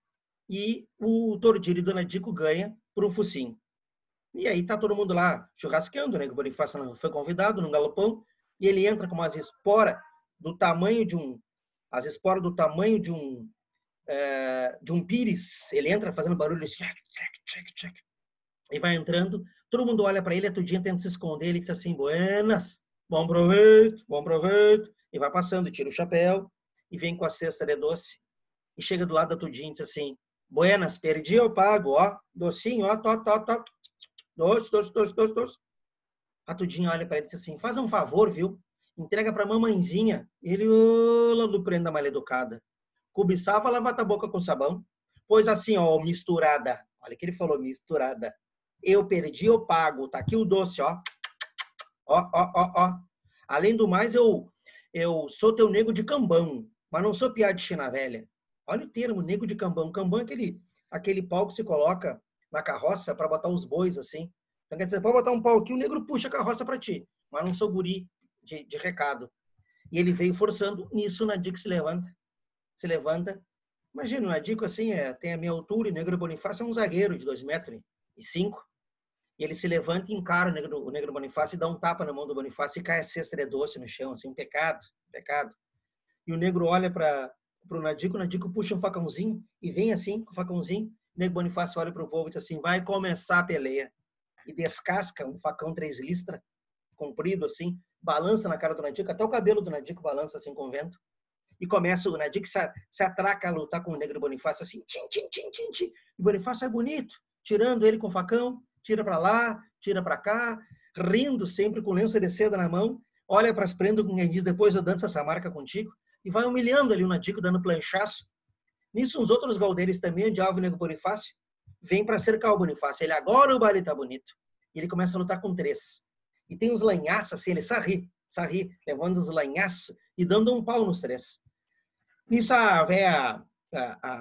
e o Tordilho e Dona Dico ganha por um focinho. E aí tá todo mundo lá churrascando, né? Que o Bonifácio foi convidado num galopão e ele entra com umas esporas do tamanho de um, as esporas do tamanho de um pires. Ele entra fazendo barulho assim, e vai entrando. Todo mundo olha para ele, a Tudinha tenta se esconder, ele diz assim, buenas, bom proveito, e vai passando, tira o chapéu e vem com a cesta de doce e chega do lado da Tudinha e diz assim, buenas, perdi, eu pago, ó, docinho, ó, tó. Doce. A Tudinha olha para ele e diz assim, faz um favor, viu? Entrega para mamãezinha. Ele, ô, prenda mal educada. Cobiçava, lava a boca com sabão. Pois assim, ó, misturada. Olha que ele falou, misturada. Eu perdi, eu pago. Tá aqui o doce, ó. Ó. Além do mais, eu sou teu nego de cambão, mas não sou piá de China velha. Olha o termo, nego de cambão. Cambão é aquele pau que se coloca na carroça para botar os bois, assim. Então, quer dizer, pode botar um pau aqui, o negro puxa a carroça para ti. Mas não sou guri de recado. E ele veio forçando, nisso o Nadico se levanta. Imagina, o Nadico assim, tem a minha altura, e o Negro Bonifácio é um zagueiro de 2,5 m. E ele se levanta e encara o Negro Bonifácio e dá um tapa na mão do Bonifácio e cai a cesta de doce no chão, assim, um pecado. E o Negro olha para o Nadico puxa um facãozinho e vem assim, com o facãozinho. O Negro Bonifácio olha para o Volvo e diz assim, vai começar a peleia. E descasca um facão 3 listras, comprido assim, balança na cara do Nadico, até o cabelo do Nadico balança assim com o vento. E começa o Nadico se atraca a lutar com o Negro Bonifácio assim, tchim. E o Bonifácio é bonito, tirando ele com o facão, tira para lá, tira para cá, rindo sempre com lenço de seda na mão, olha para as prendas com quem diz, depois eu danço essa marca contigo, e vai humilhando ali o Nadico, dando planchaço. Nisso, uns outros galdeiros também, o Diabo e o Negro Bonifácio, vem para cercar o Bonifácio. Ele, agora o baile tá bonito. E ele começa a lutar com 3. E tem uns lanhaços, assim, ele sarri, levando os lanhaços e dando um pau nos 3. Nisso,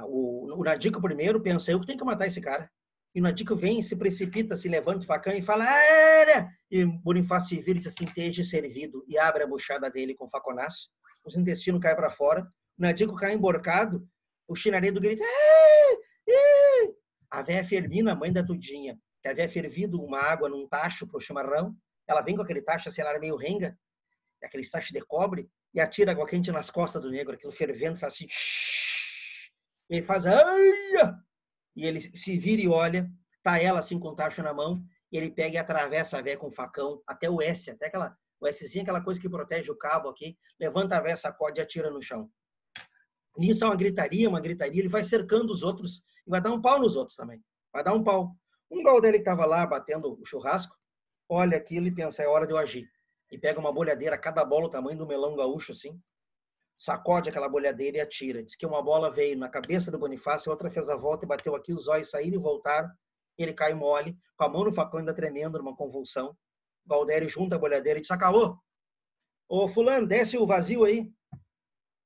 o Nadico primeiro pensa, eu que tenho que matar esse cara. E o Nadico vem, se precipita, se levanta o facão e fala, e Bonifácio se vira e diz assim, esteja servido, e abre a buchada dele com faconaço. Os intestinos caem para fora. O Nadico cai emborcado, o chinaredo grita, a véia Fermina, mãe da Tudinha, que havia fervido uma água num tacho pro chimarrão, ela vem com aquele tacho, assim, ela era meio renga, aquele tacho de cobre, e atira água quente nas costas do negro, aquilo fervendo, faz assim, e ele faz, ai! E ele se vira e olha, tá ela assim com o tacho na mão, e ele pega e atravessa a véia com o facão, até o S, até o Szinho, aquela coisa que protege o cabo aqui, levanta a véia, sacode e atira no chão. Nisso é uma gritaria, ele vai cercando os outros e vai dar um pau nos outros também. Vai dar um pau. Um galdeiro que estava lá batendo o churrasco, olha aquilo e pensa, é hora de eu agir. E pega uma bolhadeira, cada bola o tamanho do melão gaúcho, assim, sacode aquela bolhadeira e atira. Diz que uma bola veio na cabeça do Bonifácio, outra fez a volta e bateu aqui, os olhos saíram e voltaram. Ele cai mole, com a mão no facão ainda tremendo, numa convulsão. O galdeiro junta a bolhadeira e diz, acabou. Ô fulano, desce o vazio aí.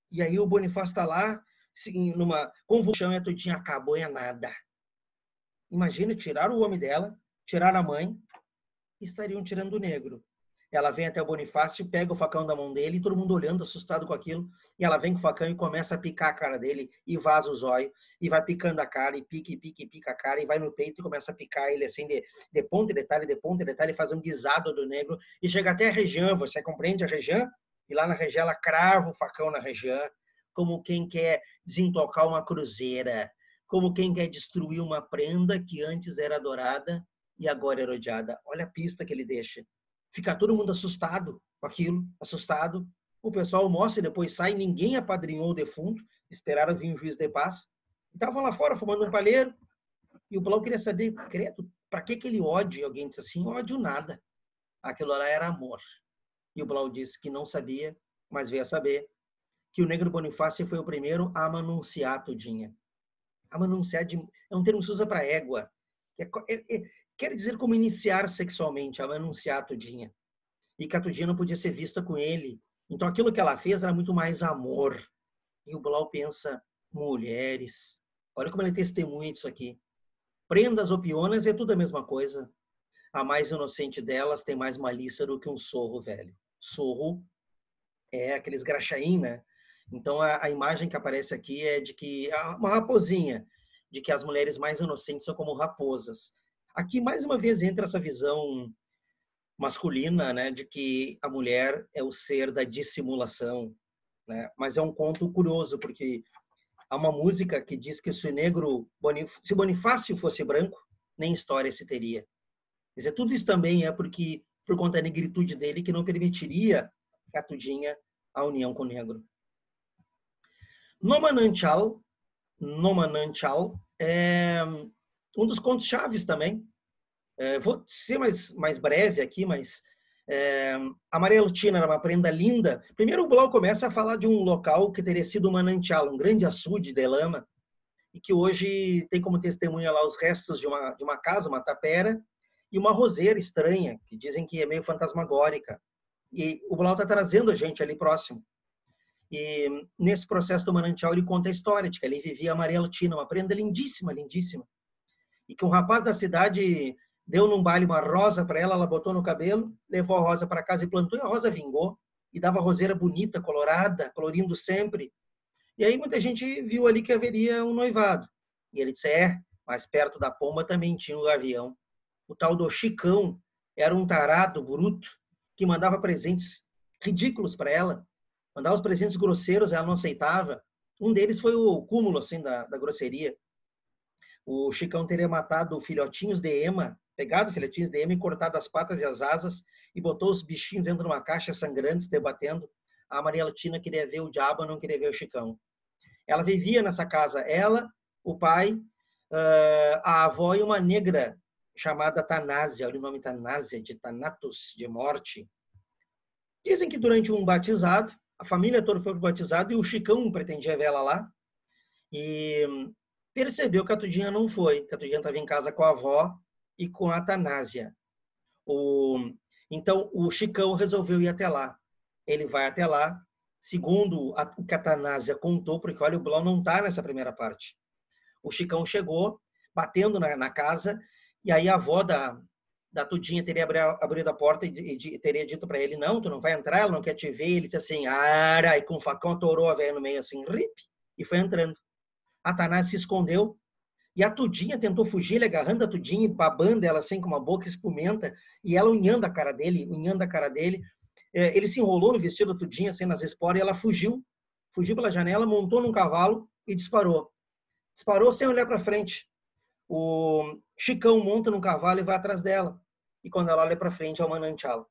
E aí o Bonifácio está lá, numa convulsão, e a Tudinha acabou em nada. Imagina, tiraram o homem dela, tiraram a mãe, e estariam tirando o negro. Ela vem até o Bonifácio, pega o facão da mão dele, e todo mundo olhando, assustado com aquilo, e ela vem com o facão e começa a picar a cara dele, e vaza os olhos, e vai picando a cara, e pica a cara, e vai no peito e começa a picar ele assim, de ponta e detalhe, faz um guisado do negro, e chega até a região, você compreende a região? E lá na região ela crava o facão na região, como quem quer desentocar uma cruzeira, como quem quer destruir uma prenda que antes era adorada e agora é odiada. Olha a pista que ele deixa. Fica todo mundo assustado com aquilo, assustado. O pessoal almoça e depois sai, ninguém apadrinhou o defunto, esperaram vir o juiz de paz. Estavam lá fora fumando um palheiro. E o Blau queria saber, credo, para que ele ódio? E alguém disse assim, ódio nada. aquilo lá era amor. E o Blau disse que não sabia, mas veio a saber que o Negro Bonifácio foi o primeiro a amanunciar a Tudinha. Amanunciar é um termo que se usa para égua. Quer dizer como iniciar sexualmente, amanunciar a Tudinha. E que a Tudinha não podia ser vista com ele. Então aquilo que ela fez era muito mais amor. E o Blau pensa, mulheres. Olha como ele testemunha disso aqui. Prendas ou pionas é tudo a mesma coisa. A mais inocente delas tem mais malícia do que um sorro velho. Sorro é aqueles graxaim, né? Então a imagem que aparece aqui é de que uma raposinha, de que as mulheres mais inocentes são como raposas. Aqui mais uma vez entra essa visão masculina, né, de que a mulher é o ser da dissimulação, né? Mas é um conto curioso porque há uma música que diz que se Bonifácio fosse branco, nem história se teria. Quer dizer, tudo isso também é porque por conta da negritude dele que não permitiria a Tudinha a união com o negro. Nomananchal é um dos contos chaves também. Vou ser mais breve aqui, mas a Maria Lutina era uma prenda linda. Primeiro o Blau começa a falar de um local que teria sido um manancial, um grande açude de lama, e que hoje tem como testemunha lá os restos de uma casa, uma tapera, e uma roseira estranha, que dizem que é meio fantasmagórica. E o Blau está trazendo a gente ali próximo. E nesse processo do manancial ele conta a história de que ali vivia a Maria Lutina, uma prenda lindíssima, lindíssima. E que um rapaz da cidade deu num baile uma rosa para ela, ela botou no cabelo, levou a rosa para casa e plantou, e a rosa vingou. E dava roseira bonita, colorada, colorindo sempre. E aí muita gente viu ali que haveria um noivado. E ele disse, mas perto da pomba também tinha um gavião. O tal do Chicão era um tarado bruto que mandava presentes ridículos para ela. Mandava os presentes grosseiros, ela não aceitava. Um deles foi o cúmulo assim da grosseria. O Chicão teria matado filhotinhos de ema, pegado filhotinhos de ema e cortado as patas e as asas e botou os bichinhos dentro de uma caixa sangrantes, debatendo. A Maria Lutina queria ver o diabo, não queria ver o Chicão. Ela vivia nessa casa, ela, o pai, a avó e uma negra chamada Tanásia, olha o nome Tanásia, de Thanatos, de morte. Dizem que durante um batizado, a família toda foi batizada e o Chicão pretendia ver ela lá. E percebeu que a Tudinha não foi, que a Tudinha estava em casa com a avó e com a Tanásia. Então, o Chicão resolveu ir até lá. Ele vai até lá, segundo o que a Tanásia contou, porque olha, o Blau não está nessa primeira parte. O Chicão chegou, batendo na casa, e aí a avó da Tudinha teria abrido a porta e teria dito para ele, não, tu não vai entrar, ela não quer te ver. Ele disse assim, e com o facão atorou a velha no meio assim, rip, e foi entrando. A Tanásia se escondeu, e a Tudinha tentou fugir, ele agarrando a Tudinha e babando ela assim com uma boca espumenta, e ela unhando a cara dele. Ele se enrolou no vestido da Tudinha, assim, nas esporas, e ela fugiu pela janela, montou num cavalo e disparou. Disparou sem olhar para frente. O Chicão monta num cavalo e vai atrás dela. E quando ela olha para frente, é o manancial.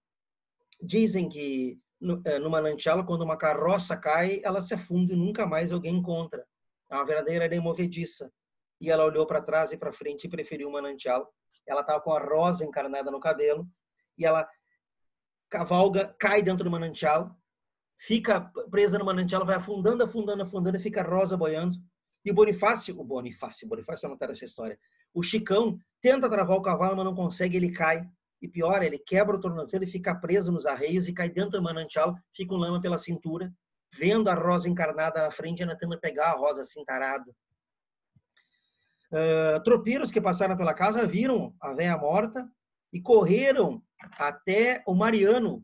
Dizem que no manancial, quando uma carroça cai, ela se afunda e nunca mais alguém encontra. É uma verdadeira areia movediça. E ela olhou para trás e para frente e preferiu o manancial. Ela estava com a rosa encarnada no cabelo e ela cavalga, cai dentro do manancial, fica presa no manancial, vai afundando, afundando, afundando e fica rosa boiando. E o Bonifácio anotaram essa história. O Chicão tenta travar o cavalo, mas não consegue, ele cai. E pior, ele quebra o tornozelo e fica preso nos arreios e cai dentro do manancial, fica um lama pela cintura, vendo a rosa encarnada na frente e tentando pegar a rosa assim, tarado. Tropeiros que passaram pela casa viram a velha morta e correram até o Mariano, o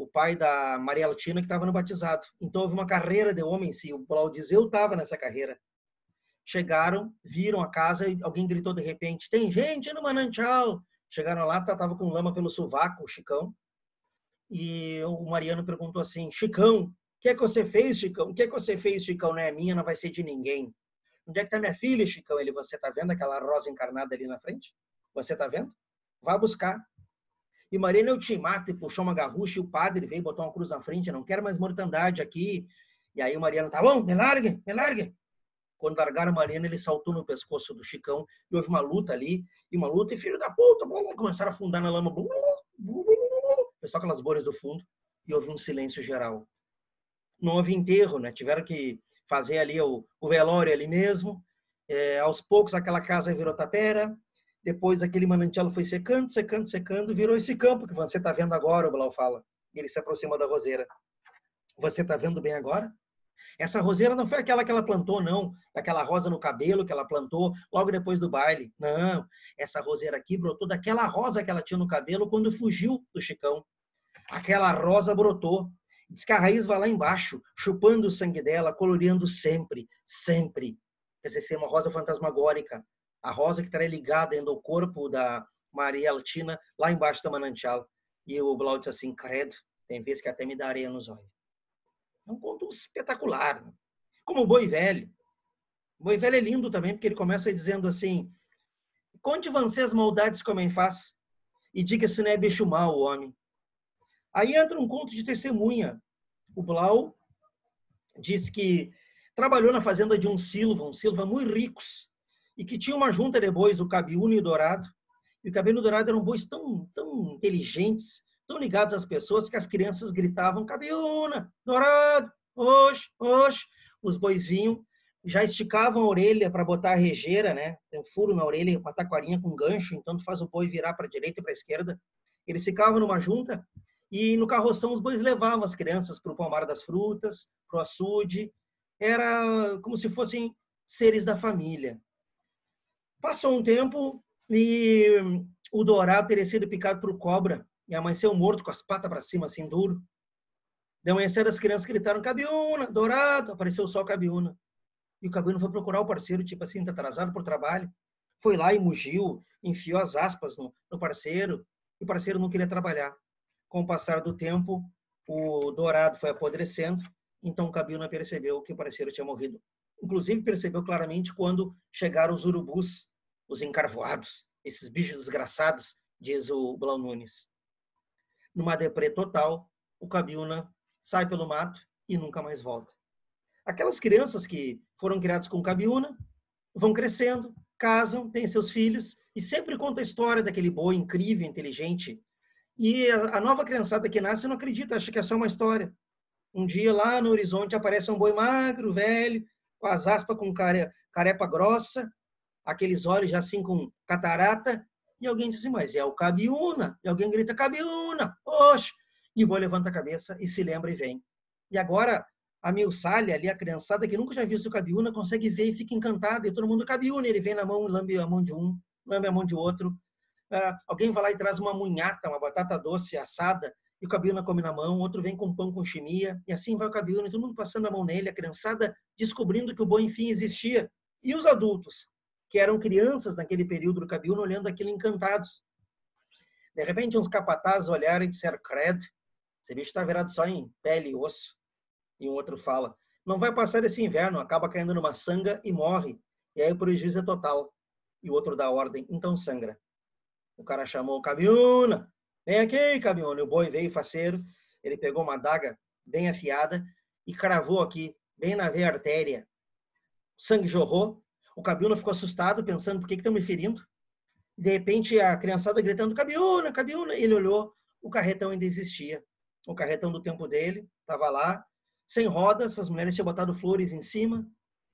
pai da Maria Lutina, que estava no batizado. Então houve uma carreira de homens, e o Blau diz, eu estava nessa carreira. Chegaram, viram a casa e alguém gritou de repente, tem gente no manancial. Chegaram lá, estava com lama pelo sovaco, o Chicão. E o Mariano perguntou assim, Chicão, o que é que você fez, Chicão? O que é que você fez, Chicão? Não é minha, não vai ser de ninguém. Onde é que está minha filha, Chicão? Ele, você está vendo aquela rosa encarnada ali na frente? Você está vendo? Vá buscar. E Mariano, eu te mato, e puxou uma garrucha, e o padre veio botar uma cruz na frente, não quero mais mortandade aqui. E aí o Mariano, tá bom, me largue, me largue. Quando largaram a Mariana, ele saltou no pescoço do Chicão e houve uma luta ali, e filho da puta, começaram a afundar na lama. Só aquelas bolhas do fundo e houve um silêncio geral. Não houve enterro, né? Tiveram que fazer ali o velório ali mesmo. Aos poucos aquela casa virou tapera, depois aquele manancial foi secando, secando, secando, virou esse campo que você está vendo agora, o Blau fala. E ele se aproxima da roseira. Você está vendo bem agora? Essa roseira não foi aquela que ela plantou, não. Daquela rosa no cabelo que ela plantou logo depois do baile. Não. Essa roseira aqui brotou daquela rosa que ela tinha no cabelo quando fugiu do Chicão. Aquela rosa brotou. Diz que a raiz vai lá embaixo, chupando o sangue dela, coloreando sempre, sempre. Quer dizer, ser uma rosa fantasmagórica. A rosa que estaria ligada ainda ao corpo da Maria Altina, lá embaixo da manancial. E o Blau disse assim, credo, tem vezes que até me dá areia nos olhos. É um conto espetacular. Como o Boi Velho. O Boi Velho é lindo também, porque ele começa dizendo assim, conte você as maldades que o homem faz e diga se não é bicho mau o homem. Aí entra um conto de testemunha. O Blau diz que trabalhou na fazenda de um Silva muito ricos, e que tinha uma junta de bois, o Cabiúna e o Dourado. E o Cabiúna e o Dourado eram bois tão inteligentes, tão ligados às pessoas, que as crianças gritavam, Cabiúna, Dourado, oxe, oxe. Os bois vinham, já esticavam a orelha para botar a rejeira, né? Tem um furo na orelha, uma taquarinha com gancho, então tu faz o boi virar para a direita e para a esquerda. Eles ficavam numa junta, e no carroção os bois levavam as crianças para o pomar das frutas, para o açude. Era como se fossem seres da família. Passou um tempo e o Dourado teria sido picado por cobra e amanheceu morto com as patas para cima, assim, duro. De amanhecer, as crianças gritaram, Cabiúna, Dourado, apareceu só o Cabiúna. E o Cabiúna foi procurar o parceiro, tipo assim, tá atrasado por trabalho. Foi lá e mugiu, enfiou as aspas no parceiro, e o parceiro não queria trabalhar. Com o passar do tempo, o Dourado foi apodrecendo, então o Cabiúna percebeu que o parceiro tinha morrido. Inclusive, percebeu claramente quando chegaram os urubus, os encarvoados, esses bichos desgraçados, diz o Blau Nunes. Numa deprê total, o Cabiúna sai pelo mato e nunca mais volta. Aquelas crianças que foram criadas com Cabiúna vão crescendo, casam, têm seus filhos e sempre conta a história daquele boi incrível, inteligente. E a nova criançada que nasce não acredita, acha que é só uma história. Um dia lá no horizonte aparece um boi magro, velho, com as aspas com carepa grossa, aqueles olhos já assim com catarata, e alguém diz assim, mas é o Cabiúna. E alguém grita, Cabiúna, oxe! E o boi levanta a cabeça e se lembra e vem. E agora a miuçalha ali, a criançada que nunca já viu o Cabiúna, consegue ver e fica encantada, e todo mundo Cabiúna, ele vem na mão, lambe a mão de um, lambe a mão de outro. Alguém vai lá e traz uma munhata, uma batata doce assada, e o Cabiúna come na mão, outro vem com pão com chimia, e assim vai o Cabiúna, e todo mundo passando a mão nele, a criançada descobrindo que o boi, enfim, existia. E os adultos, que eram crianças naquele período do Cabiúna, olhando aquilo encantados. De repente, uns capatazes olharam e disseram, credo, esse bicho está virado só em pele e osso. E um outro fala, não vai passar esse inverno, acaba caindo numa sanga e morre. E aí o prejuízo é total. E o outro dá ordem, então sangra. O cara chamou o Cabiúna, vem aqui, Cabiúna. E o boi veio faceiro, ele pegou uma adaga bem afiada e cravou aqui, bem na veia artéria. O sangue jorrou, o Cabiúna ficou assustado, pensando, por que estão me ferindo? De repente, a criançada gritando, Cabiúna, Cabiúna. Ele olhou, o carretão ainda existia. O carretão do tempo dele estava lá, sem rodas, as mulheres tinham botado flores em cima,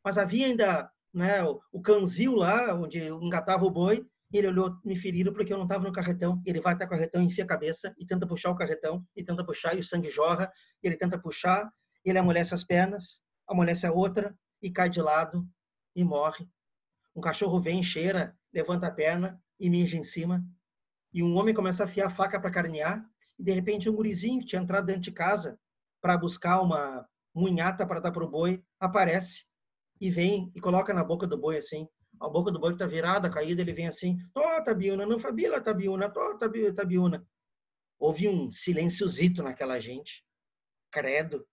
mas havia ainda, né, o canzil lá, onde engatava o boi. Ele olhou, me feriram porque eu não estava no carretão. Ele vai até o carretão, enfia a cabeça e tenta puxar o carretão, e tenta puxar, e o sangue jorra. Ele tenta puxar, ele amolece as pernas, amolece a outra, e cai de lado, e morre. Um cachorro vem, cheira, levanta a perna e mija em cima. E um homem começa a afiar a faca para carnear, e de repente um gurizinho que tinha entrado dentro de casa para buscar uma munhata para dar para o boi, aparece, e vem e coloca na boca do boi assim. A boca do boi está virada, caída, ele vem assim, tó, Tabiúna, não fabila, Tabiúna, tó, Tabiúna. Houve um silenciosito naquela gente. Credo.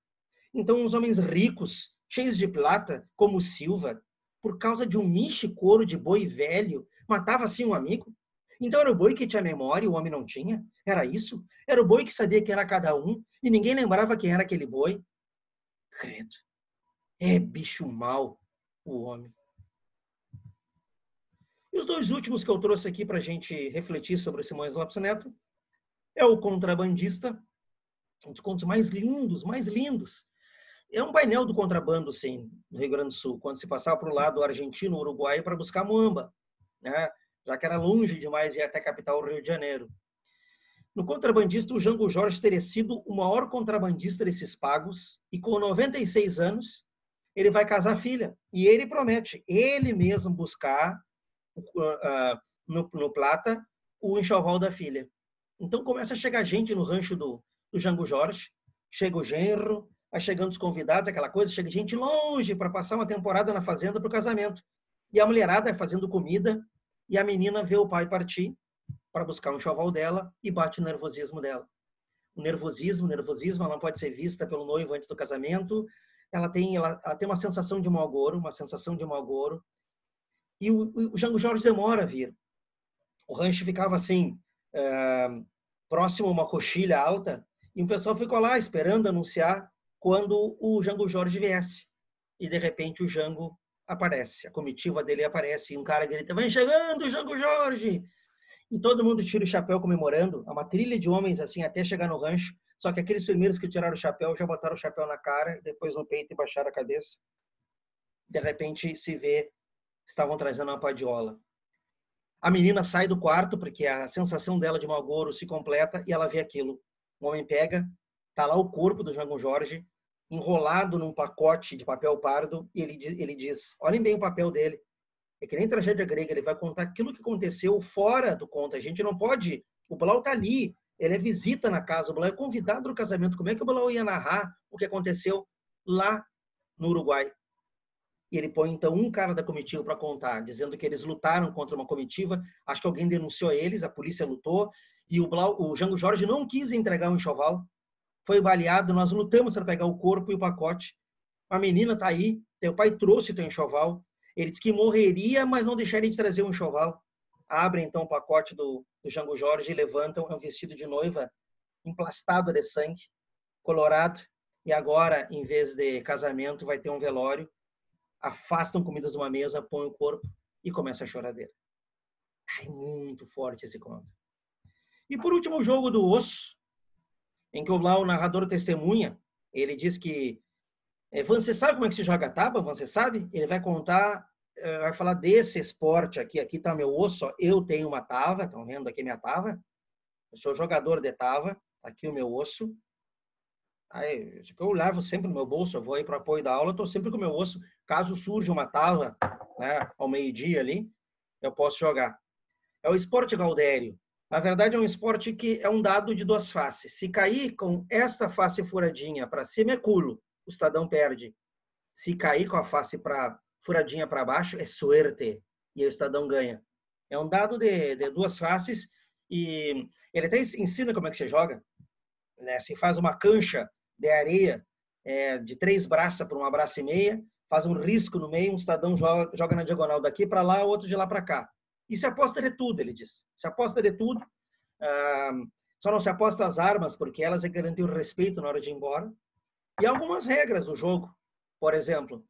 Então, os homens ricos, cheios de plata, como Silva, por causa de um miche couro de boi velho, matava assim um amigo? Então era o boi que tinha memória e o homem não tinha? Era isso? Era o boi que sabia quem era cada um e ninguém lembrava quem era aquele boi? Credo. É bicho mau. o homem. E os dois últimos que eu trouxe aqui para a gente refletir sobre Simões Lopes Neto é o Contrabandista, um dos contos mais lindos, mais lindos. É um painel do contrabando, sim, no Rio Grande do Sul, quando se passava para o lado argentino, uruguaio, para buscar muamba, né? Já que era longe demais ir até a capital, Rio de Janeiro. No Contrabandista, o Jango Jorge teria sido o maior contrabandista desses pagos, e com 96 anos, ele vai casar a filha. E ele promete, ele mesmo, buscar no Plata o enxoval da filha. Então começa a chegar gente no rancho do Jango Jorge, chega o genro, vai chegando os convidados, aquela coisa, chega gente longe para passar uma temporada na fazenda para o casamento. E a mulherada fazendo comida, e a menina vê o pai partir para buscar um enxoval dela e bate o nervosismo dela. O nervosismo, ela não pode ser vista pelo noivo antes do casamento, ela tem uma sensação de mau agouro, e o Jango Jorge demora a vir. O rancho ficava assim, próximo a uma coxilha alta, e o pessoal ficou lá esperando anunciar quando o Jango Jorge viesse. E de repente o Jango aparece, a comitiva dele aparece, e um cara grita: vem chegando o Jango Jorge! E todo mundo tira o chapéu comemorando, há uma trilha de homens assim até chegar no rancho, só que aqueles primeiros que tiraram o chapéu já botaram o chapéu na cara, depois no peito e baixaram a cabeça. De repente se vê, estavam trazendo uma padiola. A menina sai do quarto, porque a sensação dela de mau agouro se completa, e ela vê aquilo. O homem pega, tá lá o corpo do Jango Jorge, enrolado num pacote de papel pardo, e ele diz, olhem bem o papel dele, é que nem tragédia grega, ele vai contar aquilo que aconteceu fora do conto. A gente não pode, o Blau tá ali, ele é visita na casa, o Blau é convidado no casamento, como é que o Blau ia narrar o que aconteceu lá no Uruguai? E ele põe, então, um cara da comitiva para contar, dizendo que eles lutaram contra uma comitiva, acho que alguém denunciou eles, a polícia lutou, e o Jango Jorge não quis entregar o enxoval, foi baleado, nós lutamos para pegar o corpo e o pacote. A menina está aí, teu pai trouxe teu enxoval, ele disse que morreria, mas não deixaria de trazer o enxoval. Abrem, então, o pacote do Jango Jorge e levantam, é um vestido de noiva, emplastado de sangue, colorado, e agora, em vez de casamento, vai ter um velório. Afastam comidas de uma mesa, põem o corpo e começa a choradeira. É muito forte esse conto. E por último, o jogo do osso, em que lá o narrador testemunha, ele diz que você sabe como é que se joga a tábua? Você sabe? Ele vai contar, vai falar desse esporte aqui. Aqui está meu osso, ó. Eu tenho uma tava, estão vendo aqui minha tava? Eu sou jogador de tava, aqui o meu osso. Aí, eu levo sempre no meu bolso, eu vou aí para apoio da aula, estou sempre com o meu osso, caso surja uma tava, né, ao meio-dia ali, eu posso jogar. É o esporte gaudério. Na verdade, é um esporte que é um dado de duas faces. Se cair com esta face furadinha para cima, é culo, o cidadão perde. Se cair com a face furadinha para baixo, é suerte, e o cidadão ganha. É um dado de duas faces, e ele até ensina como é que se joga. Né? Se faz uma cancha de areia de 3 braças por 1 braça e meia, faz um risco no meio, um cidadão joga na diagonal daqui para lá, outro de lá para cá. E se aposta de tudo, ele diz. Se aposta de tudo, só não se aposta as armas, porque elas é garantir o respeito na hora de ir embora. E algumas regras do jogo. Por exemplo,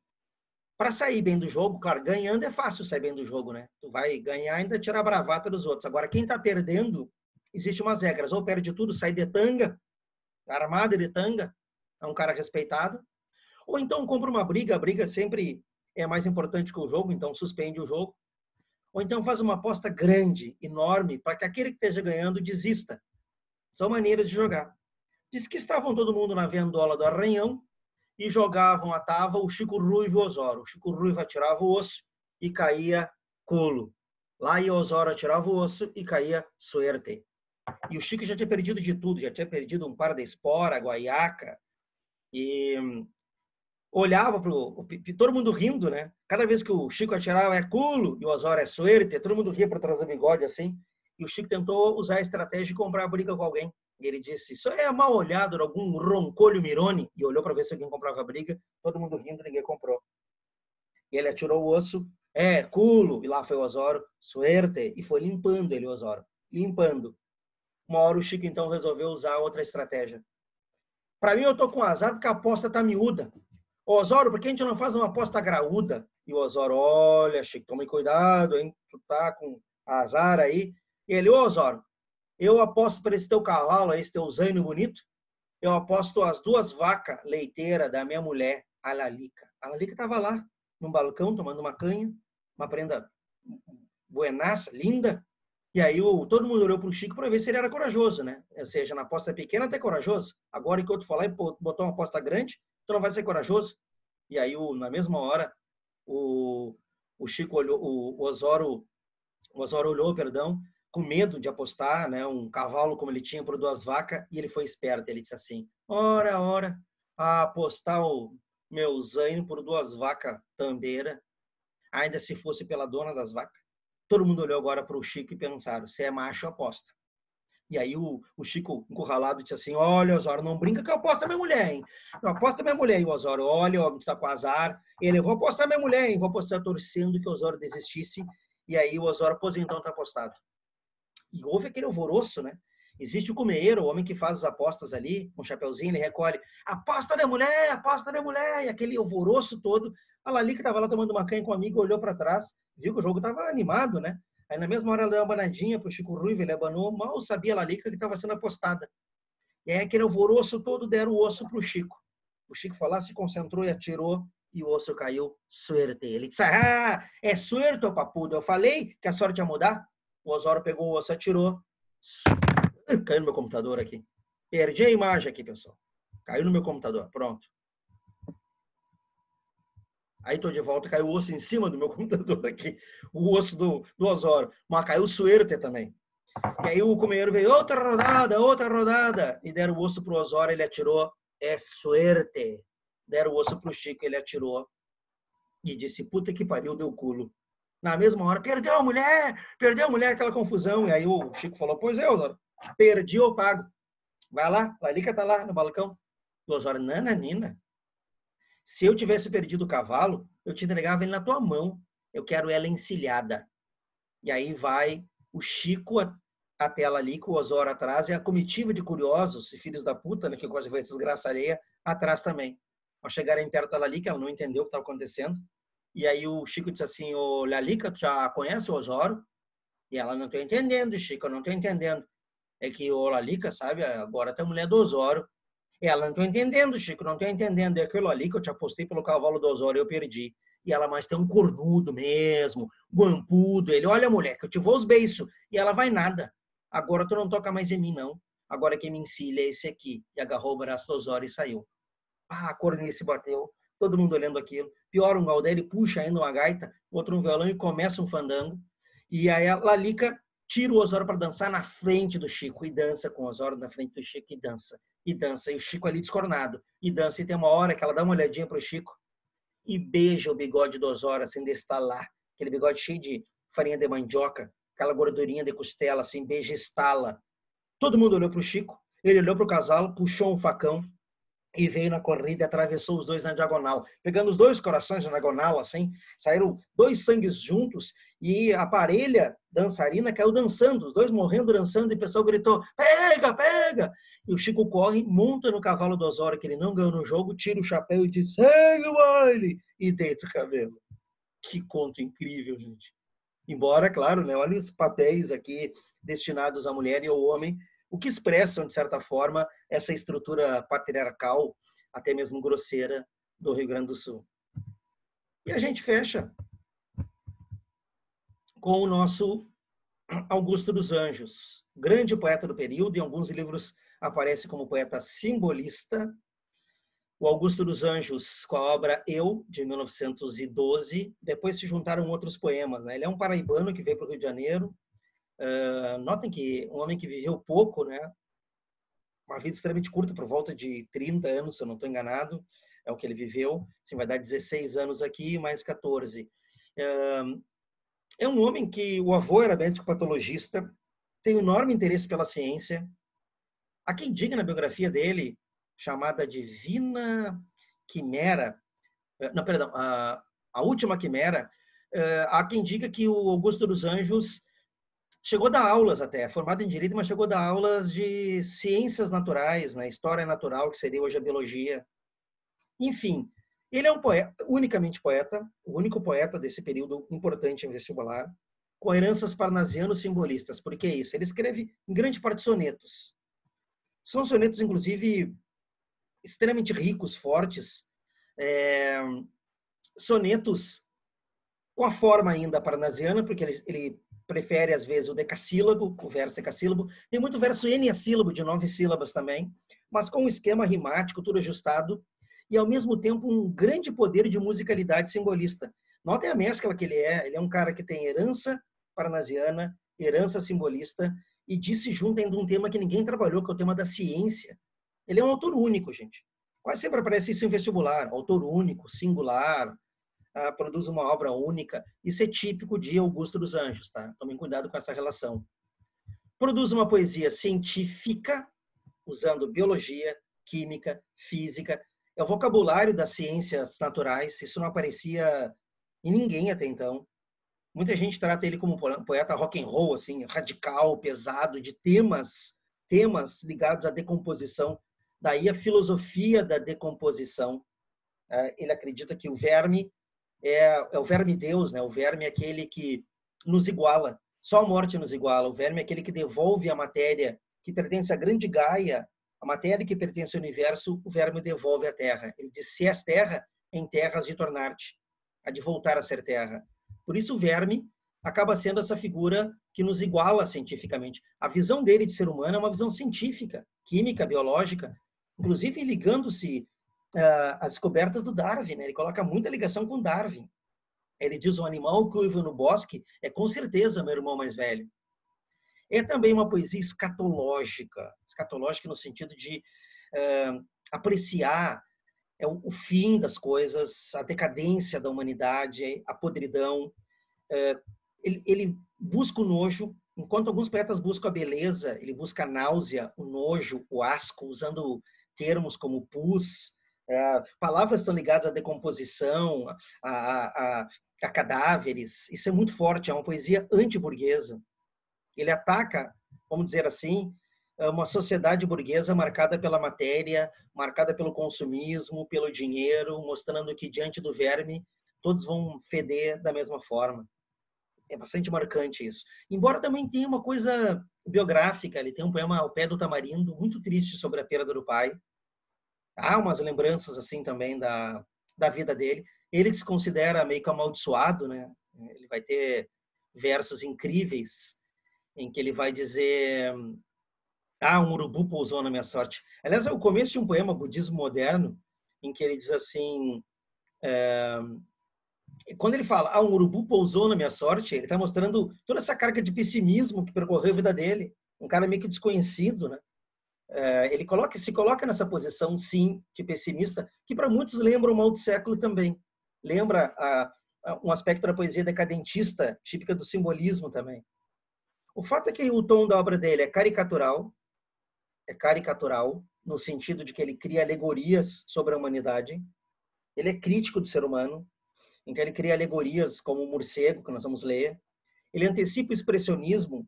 para sair bem do jogo, claro, ganhando é fácil sair bem do jogo, né? Tu vai ganhar e ainda tirar a bravata dos outros. Agora, quem está perdendo, existem umas regras. Ou perde tudo, sai de tanga, armado de tanga, é um cara respeitado. Ou então compra uma briga, a briga sempre é mais importante que o jogo, então suspende o jogo. Ou então faz uma aposta grande, enorme, para que aquele que esteja ganhando desista. São maneiras de jogar. Diz que estavam todo mundo na vendola do Arranhão e jogavam a tava o Chico Ruivo e o Osório. O Chico Ruivo atirava o osso e caía colo. Lá ia o Osório atirava o osso e caía suerte. E o Chico já tinha perdido de tudo, já tinha perdido um par de espora, guaiaca, e olhava para todo mundo rindo, né? Cada vez que o Chico atirava é culo e o Osório é suerte, todo mundo ria por trás do bigode assim, e o Chico tentou usar a estratégia de comprar a briga com alguém. E ele disse, isso é mal olhado, algum roncolho mirone, e olhou para ver se alguém comprava a briga, todo mundo rindo, ninguém comprou. E ele atirou o osso, culo, e lá foi o Osório, suerte, e foi limpando ele, o Osório, limpando. Uma hora o Chico, então, resolveu usar outra estratégia. Para mim, eu tô com azar porque a aposta tá miúda. Ô, Osório, por que a gente não faz uma aposta graúda? E o Osório, olha, Chico, tome cuidado, hein? Tu tá com azar aí. E ele, ô, Osório, eu aposto para esse teu cavalo, esse teu zaino bonito, eu aposto as 2 vacas leiteiras da minha mulher, a Lalica. A Lalica estava lá, num balcão, tomando uma canha, uma prenda buenaça, linda. E aí todo mundo olhou para o Chico para ver se ele era corajoso, né? Ou seja, na aposta pequena até corajoso. Agora, enquanto tu falar e botar uma aposta grande, tu não vai ser corajoso. E aí, na mesma hora, o Chico olhou, o Osório olhou, perdão, com medo de apostar, né, um cavalo como ele tinha por 2 vacas, e ele foi esperto. Ele disse assim: ora, a apostar o meu zaino por 2 vacas tambeira, ainda se fosse pela dona das vacas. Todo mundo olhou agora para o Chico e pensaram: se é macho, aposta. E aí o Chico, encurralado, disse assim: olha, Osório, não brinca que eu aposto a minha mulher, hein? Eu aposto a minha mulher. E o Osório, olha, tu tá com azar. Ele, eu vou apostar a minha mulher, hein? Vou apostar torcendo que o Osório desistisse. E aí o Osório, pois então, tá apostado. E houve aquele alvoroço, né? Existe o cumeiro, o homem que faz as apostas ali, com um chapeuzinho, ele recolhe, aposta da mulher, e aquele alvoroço todo. A Lalica estava lá tomando uma canha com um amigo, olhou para trás, viu que o jogo estava animado, né? Aí na mesma hora ela deu uma banadinha pro Chico Ruivo, ele abanou, mal sabia a Lalica que estava sendo apostada. E aí aquele alvoroço todo deram o osso pro Chico. O Chico foi lá, se concentrou e atirou, e o osso caiu, suerte. Ele disse, é suerte, ô papudo, eu falei que a sorte ia mudar. O Osório pegou o osso, atirou. Caiu no meu computador aqui. Perdi a imagem aqui, pessoal. Caiu no meu computador. Pronto. Aí tô de volta, caiu o osso em cima do meu computador aqui. O osso do Osório. Mas caiu o suerte também. E aí o companheiro veio, outra rodada. E deram o osso pro Osório, ele atirou. É suerte. Deram o osso pro Chico, ele atirou. E disse, puta que pariu, deu culo. Na mesma hora, perdeu a mulher, aquela confusão. E aí o Chico falou, pois é, Osório, perdi, eu pago. Vai lá, a Lalica tá lá no balcão. O Osório, nananina, se eu tivesse perdido o cavalo, eu te entregava ele na tua mão. Eu quero ela encilhada. E aí vai o Chico até ela ali, com o Osório atrás, e a comitiva de curiosos e filhos da puta, né, que quase foi desgraça alheia, atrás também. Ao chegarem perto da Lalica, ela não entendeu o que estava acontecendo. E aí o Chico disse assim, ô Lalica, tu já conhece o Osório? E ela, não estou entendendo, Chico, eu não estou entendendo. É que o Lalica, sabe, agora tá a mulher do Osório. Ela, não estou entendendo, Chico, não estou entendendo. É aquilo ali que eu te apostei pelo cavalo do Osório e eu perdi. E ela, mas tem um cornudo mesmo, guampudo. Ele, olha, mulher, que eu te vou os beiços. E ela, vai nada. Agora tu não toca mais em mim, não. Agora quem me encilha é esse aqui. E agarrou o braço do Osório e saiu. A cornice bateu. Todo mundo olhando aquilo. Pior, um Galdério puxa ainda uma gaita, outro um violão e começa um fandango. E aí a Lalica tira o Osório para dançar na frente do Chico e dança com o Osório na frente do Chico e dança. E dança. E o Chico ali descornado. E dança. E tem uma hora que ela dá uma olhadinha pro Chico e beija o bigode do Osório, assim, destalar. Aquele bigode cheio de farinha de mandioca, aquela gordurinha de costela, assim, beija e estala. Todo mundo olhou pro Chico. Ele olhou pro casal, puxou um facão e veio na corrida e atravessou os dois na diagonal. Pegando os 2 corações na diagonal, assim, saíram 2 sangues juntos e a parelha dançarina caiu dançando, os 2 morrendo dançando e o pessoal gritou, pega, pega! E o Chico corre, monta no cavalo do Osório, que ele não ganhou no jogo, tira o chapéu e diz, segue o baile! E deita o cabelo. Que conto incrível, gente. Embora, claro, né, olha os papéis aqui destinados à mulher e ao homem, o que expressam, de certa forma, essa estrutura patriarcal, até mesmo grosseira, do Rio Grande do Sul. E a gente fecha com o nosso Augusto dos Anjos, grande poeta do período, em alguns livros aparece como poeta simbolista. O Augusto dos Anjos, com a obra Eu, de 1912, depois se juntaram outros poemas, né? Ele é um paraibano que veio para o Rio de Janeiro. Notem que um homem que viveu pouco, né? Uma vida extremamente curta, por volta de 30 anos, se eu não estou enganado, é o que ele viveu. Assim, vai dar 16 anos aqui, mais 14. É um homem que o avô era médico patologista, tem um enorme interesse pela ciência. Há quem diga na biografia dele, chamada Divina Quimera, não, perdão, a Última Quimera, há quem diga que o Augusto dos Anjos chegou a dar aulas até, formado em Direito, mas chegou a dar aulas de ciências naturais, né? História natural, que seria hoje a biologia. Enfim, Ele é um poeta, unicamente poeta, o único poeta desse período importante em vestibular, com heranças parnasianos simbolistas. Por que isso? Ele escreve, em grande parte, sonetos. São sonetos, inclusive, extremamente ricos, fortes, sonetos com a forma ainda parnasiana, porque ele prefere, às vezes, o decassílabo, o verso decassílabo. Tem muito verso eneassílabo, de 9 sílabas também, mas com um esquema rimático, tudo ajustado, e, ao mesmo tempo, um grande poder de musicalidade simbolista. Notem a mescla que ele é. Ele é um cara que tem herança parnasiana, herança simbolista, e disso se junta ainda um tema que ninguém trabalhou, que é o tema da ciência. Ele é um autor único, gente. Quase sempre aparece isso em vestibular. Autor único, singular, produz uma obra única. Isso é típico de Augusto dos Anjos, tá? Tomem cuidado com essa relação. Produz uma poesia científica, usando biologia, química, física. É o vocabulário das ciências naturais. Isso não aparecia em ninguém até então. Muita gente trata ele como um poeta rock and roll, assim, radical, pesado, de temas ligados à decomposição. Daí a filosofia da decomposição. Ele acredita que o verme é o verme-deus, né? O verme é aquele que nos iguala. Só a morte nos iguala. O verme é aquele que devolve a matéria que pertence à grande Gaia, a matéria que pertence ao universo, o verme devolve à terra. Ele diz: se és terra, em terra has de tornar-te, há de voltar a ser terra. Por isso o verme acaba sendo essa figura que nos iguala cientificamente. A visão dele de ser humano é uma visão científica, química, biológica, inclusive ligando-se às descobertas do Darwin, né? Ele coloca muita ligação com Darwin. Ele diz: o animal que vive no bosque é com certeza meu irmão mais velho. É também uma poesia escatológica no sentido de apreciar o fim das coisas, a decadência da humanidade, a podridão. Ele busca o nojo, enquanto alguns poetas buscam a beleza, ele busca a náusea, o nojo, o asco, usando termos como pus. Palavras estão ligadas à decomposição, a cadáveres. Isso é muito forte, é uma poesia anti-burguesa. Ele ataca, vamos dizer assim, uma sociedade burguesa marcada pela matéria, marcada pelo consumismo, pelo dinheiro, mostrando que diante do verme todos vão feder da mesma forma. É bastante marcante isso. Embora também tenha uma coisa biográfica, ele tem um poema Ao Pé do Tamarindo, muito triste, sobre a perda do pai. Há umas lembranças assim também da vida dele. Ele que se considera meio que amaldiçoado, né? Ele vai ter versos incríveis em que ele vai dizer: um urubu pousou na minha sorte. Aliás, é o começo de um poema Budismo Moderno, em que ele diz assim, quando ele fala, um urubu pousou na minha sorte, ele está mostrando toda essa carga de pessimismo que percorreu a vida dele. Um cara meio que desconhecido, né? Ele se coloca nessa posição, sim, de pessimista, que para muitos lembra o mal do século também. Lembra um aspecto da poesia decadentista, típica do simbolismo também. O fato é que o tom da obra dele é caricatural no sentido de que ele cria alegorias sobre a humanidade. Ele é crítico do ser humano, então ele cria alegorias como o morcego, que nós vamos ler. Ele antecipa o expressionismo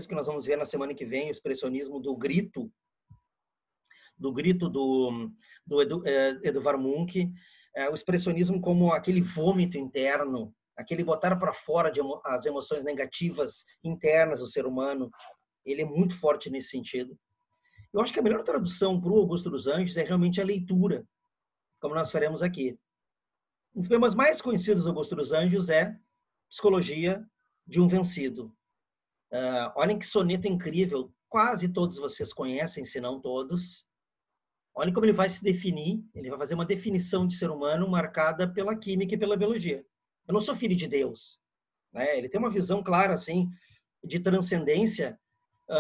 que nós vamos ver na semana que vem, o expressionismo do grito do Edvard Munch, o expressionismo como aquele vômito interno, aquele botar para fora as emoções negativas internas do ser humano. Ele é muito forte nesse sentido. Eu acho que a melhor tradução para o Augusto dos Anjos é realmente a leitura, como nós faremos aqui. Um dos poemas mais conhecidos do Augusto dos Anjos é Psicologia de um Vencido. Olhem que soneto incrível, quase todos vocês conhecem, se não todos. Olhem como ele vai se definir, ele vai fazer uma definição de ser humano marcada pela química e pela biologia. Eu não sou filho de Deus, né? Ele tem uma visão clara, assim, de transcendência,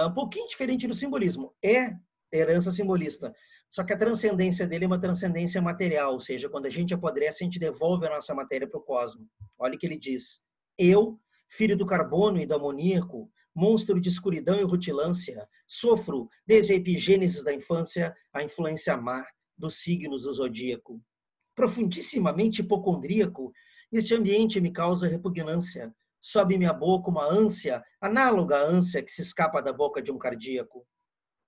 um pouquinho diferente do simbolismo. É herança simbolista, só que a transcendência dele é uma transcendência material, ou seja, quando a gente apodrece, a gente devolve a nossa matéria para o cosmos. Olha o que ele diz: eu, filho do carbono e do amoníaco, monstro de escuridão e rutilância, sofro, desde a epigênese da infância, a influência má dos signos do zodíaco. Profundissimamente hipocondríaco, este ambiente me causa repugnância. Sobe minha boca uma ânsia, análoga à ânsia que se escapa da boca de um cardíaco.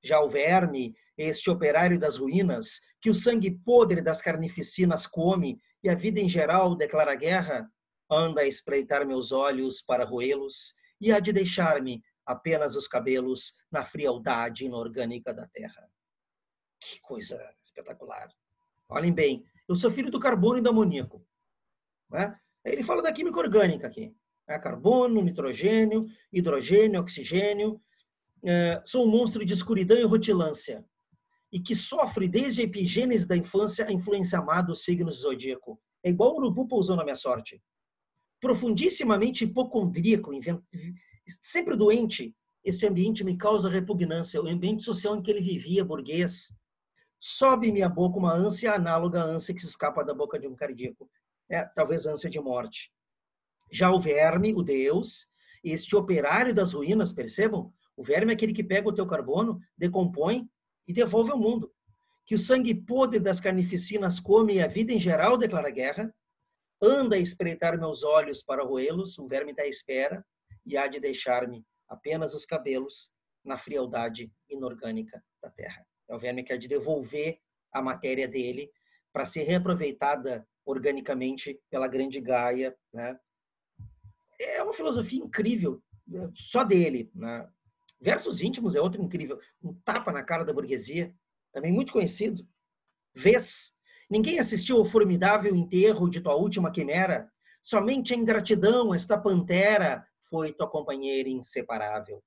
Já o verme, este operário das ruínas, que o sangue podre das carnificinas come e a vida em geral declara guerra, anda a espreitar meus olhos para roê-los e há de deixar-me apenas os cabelos na frialdade inorgânica da terra. Que coisa espetacular. Olhem bem, eu sou filho do carbono e do amoníaco. Né? Ele fala da química orgânica aqui. Carbono, nitrogênio, hidrogênio, oxigênio. Sou um monstro de escuridão e rutilância, e que sofre desde a epigênese da infância a influência má dos signos do zodíaco. É igual o urubu pousou na minha sorte. Profundissimamente hipocondríaco, sempre doente. Esse ambiente me causa repugnância, o ambiente social em que ele vivia, burguês. Sobe-me à boca uma ânsia análoga à ânsia que se escapa da boca de um cardíaco. Talvez ânsia de morte. Já o verme, o Deus, este operário das ruínas, percebam? O verme é aquele que pega o teu carbono, decompõe e devolve ao mundo. Que o sangue podre das carnificinas come e a vida em geral declara guerra, anda a espreitar meus olhos para roê-los, o verme está à espera, e há de deixar-me apenas os cabelos na frialdade inorgânica da terra. É o verme que há de devolver a matéria dele para ser reaproveitada organicamente pela grande Gaia. Né? É uma filosofia incrível, só dele. Né? Versos íntimos é outro incrível. Um tapa na cara da burguesia, também muito conhecido. Vês, ninguém assistiu ao formidável enterro de tua última quimera. Somente a ingratidão, esta pantera, foi tua companheira inseparável.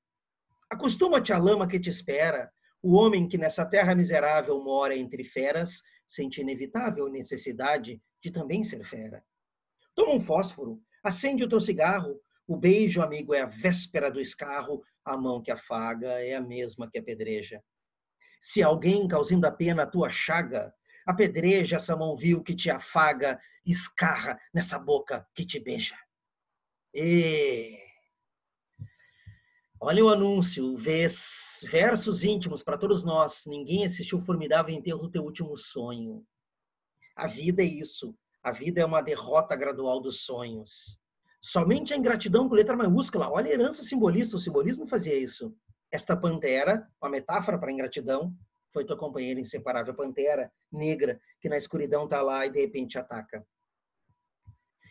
Acostuma-te à lama que te espera. O homem que nessa terra miserável mora entre feras, sente inevitável necessidade de também ser fera. Toma um fósforo, acende o teu cigarro. O beijo, amigo, é a véspera do escarro. A mão que afaga é a mesma que apedreja. Se alguém causando a pena a tua chaga, apedreja essa mão vil que te afaga, escarra nessa boca que te beija. E olha o anúncio, versos íntimos para todos nós. Ninguém assistiu o formidável enterro do teu último sonho. A vida é isso. A vida é uma derrota gradual dos sonhos. Somente a ingratidão com letra maiúscula. Olha a herança simbolista. O simbolismo fazia isso. Esta pantera, uma metáfora para a ingratidão, foi tua companheira inseparável. A pantera negra que na escuridão está lá e de repente ataca.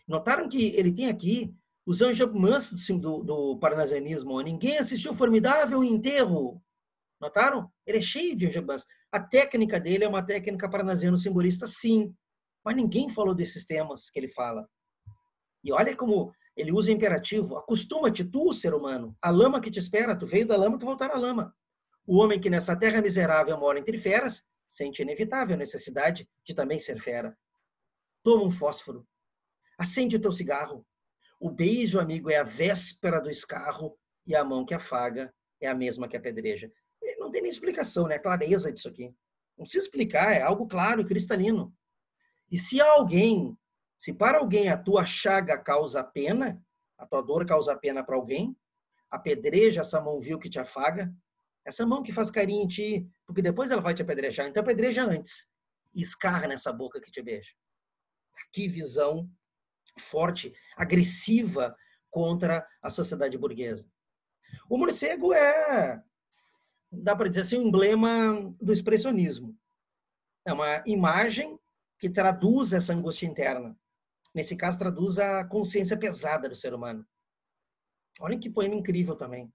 Notaram que ele tem aqui os anjamãs do parnasianismo. Ninguém assistiu o formidável enterro. Notaram? Ele é cheio de anjamãs. A técnica dele é uma técnica parnasiano simbolista, sim. Mas ninguém falou desses temas que ele fala. E olha como ele usa o imperativo. Acostuma-te tu, ser humano, à lama que te espera. Tu veio da lama, tu voltará à lama. O homem que nessa terra miserável mora entre feras, sente inevitável necessidade de também ser fera. Toma um fósforo. Acende o teu cigarro. O beijo, amigo, é a véspera do escarro e a mão que afaga é a mesma que apedreja. Não tem nem explicação, né? A clareza disso aqui. Não precisa explicar, é algo claro e cristalino. E se para alguém a tua chaga causa pena, a tua dor causa pena para alguém, apedreja essa mão vil que te afaga, essa mão que faz carinho em ti, porque depois ela vai te apedrejar. Então apedreja antes e escarra nessa boca que te beija. Que visão forte, agressiva contra a sociedade burguesa. O morcego dá para dizer assim, um emblema do expressionismo. É uma imagem que traduz essa angústia interna. Nesse caso, traduz a consciência pesada do ser humano. Olha que poema incrível também.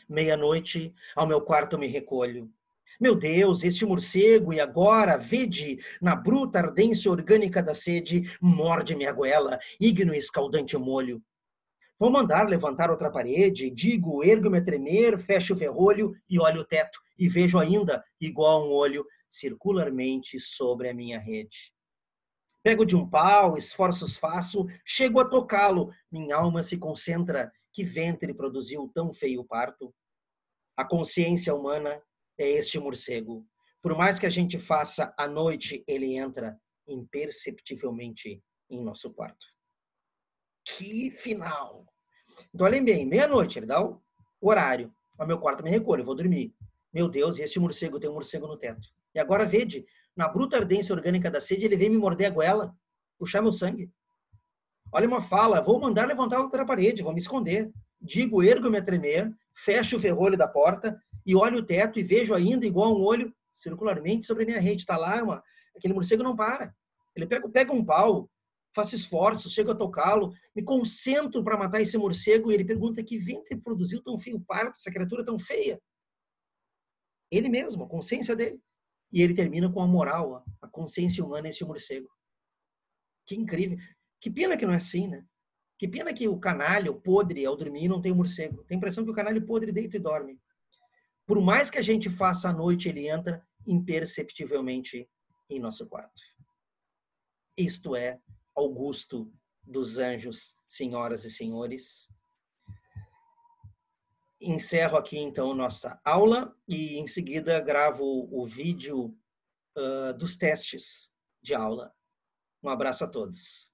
Meia-noite, ao meu quarto me recolho. Meu Deus, este morcego, e agora, vede, na bruta ardência orgânica da sede, morde-me a goela, ígneo e escaldante molho. Vou mandar levantar outra parede, digo, ergo-me a tremer, fecho o ferrolho e olho o teto, e vejo ainda, igual a um olho, circularmente sobre a minha rede. Pego de um pau, esforços faço, chego a tocá-lo, minha alma se concentra, que ventre produziu tão feio parto? A consciência humana é este morcego. Por mais que a gente faça à noite, ele entra imperceptivelmente em nosso quarto. Que final! Então, olhem bem, meia-noite, ele dá o horário. Ao meu quarto me recolho, eu vou dormir. Meu Deus, e este morcego, tem um morcego no teto. E agora, vede, na bruta ardência orgânica da sede, ele vem me morder a goela, puxar meu sangue. Olha uma fala, vou mandar levantar outra parede, vou me esconder. Digo, ergo-me a tremer, fecho o ferrolho da porta e olho o teto e vejo ainda igual um olho circularmente sobre a minha rede. Está lá, aquele morcego não para. Ele pega um pau, faço esforços, chego a tocá-lo, me concentro para matar esse morcego e ele pergunta que vento ele produziu tão feio parto, essa criatura tão feia. Ele mesmo, a consciência dele. E ele termina com a moral, a consciência humana nesse morcego. Que incrível. Que pena que não é assim, né? Que pena que o canalha, o podre, ao dormir não tem o morcego. Tem a impressão que o canalha podre deita e dorme. Por mais que a gente faça à noite, ele entra imperceptivelmente em nosso quarto. Isto é Augusto dos Anjos, senhoras e senhores. Encerro aqui, então, nossa aula e, em seguida, gravo o vídeo dos testes de aula. Um abraço a todos.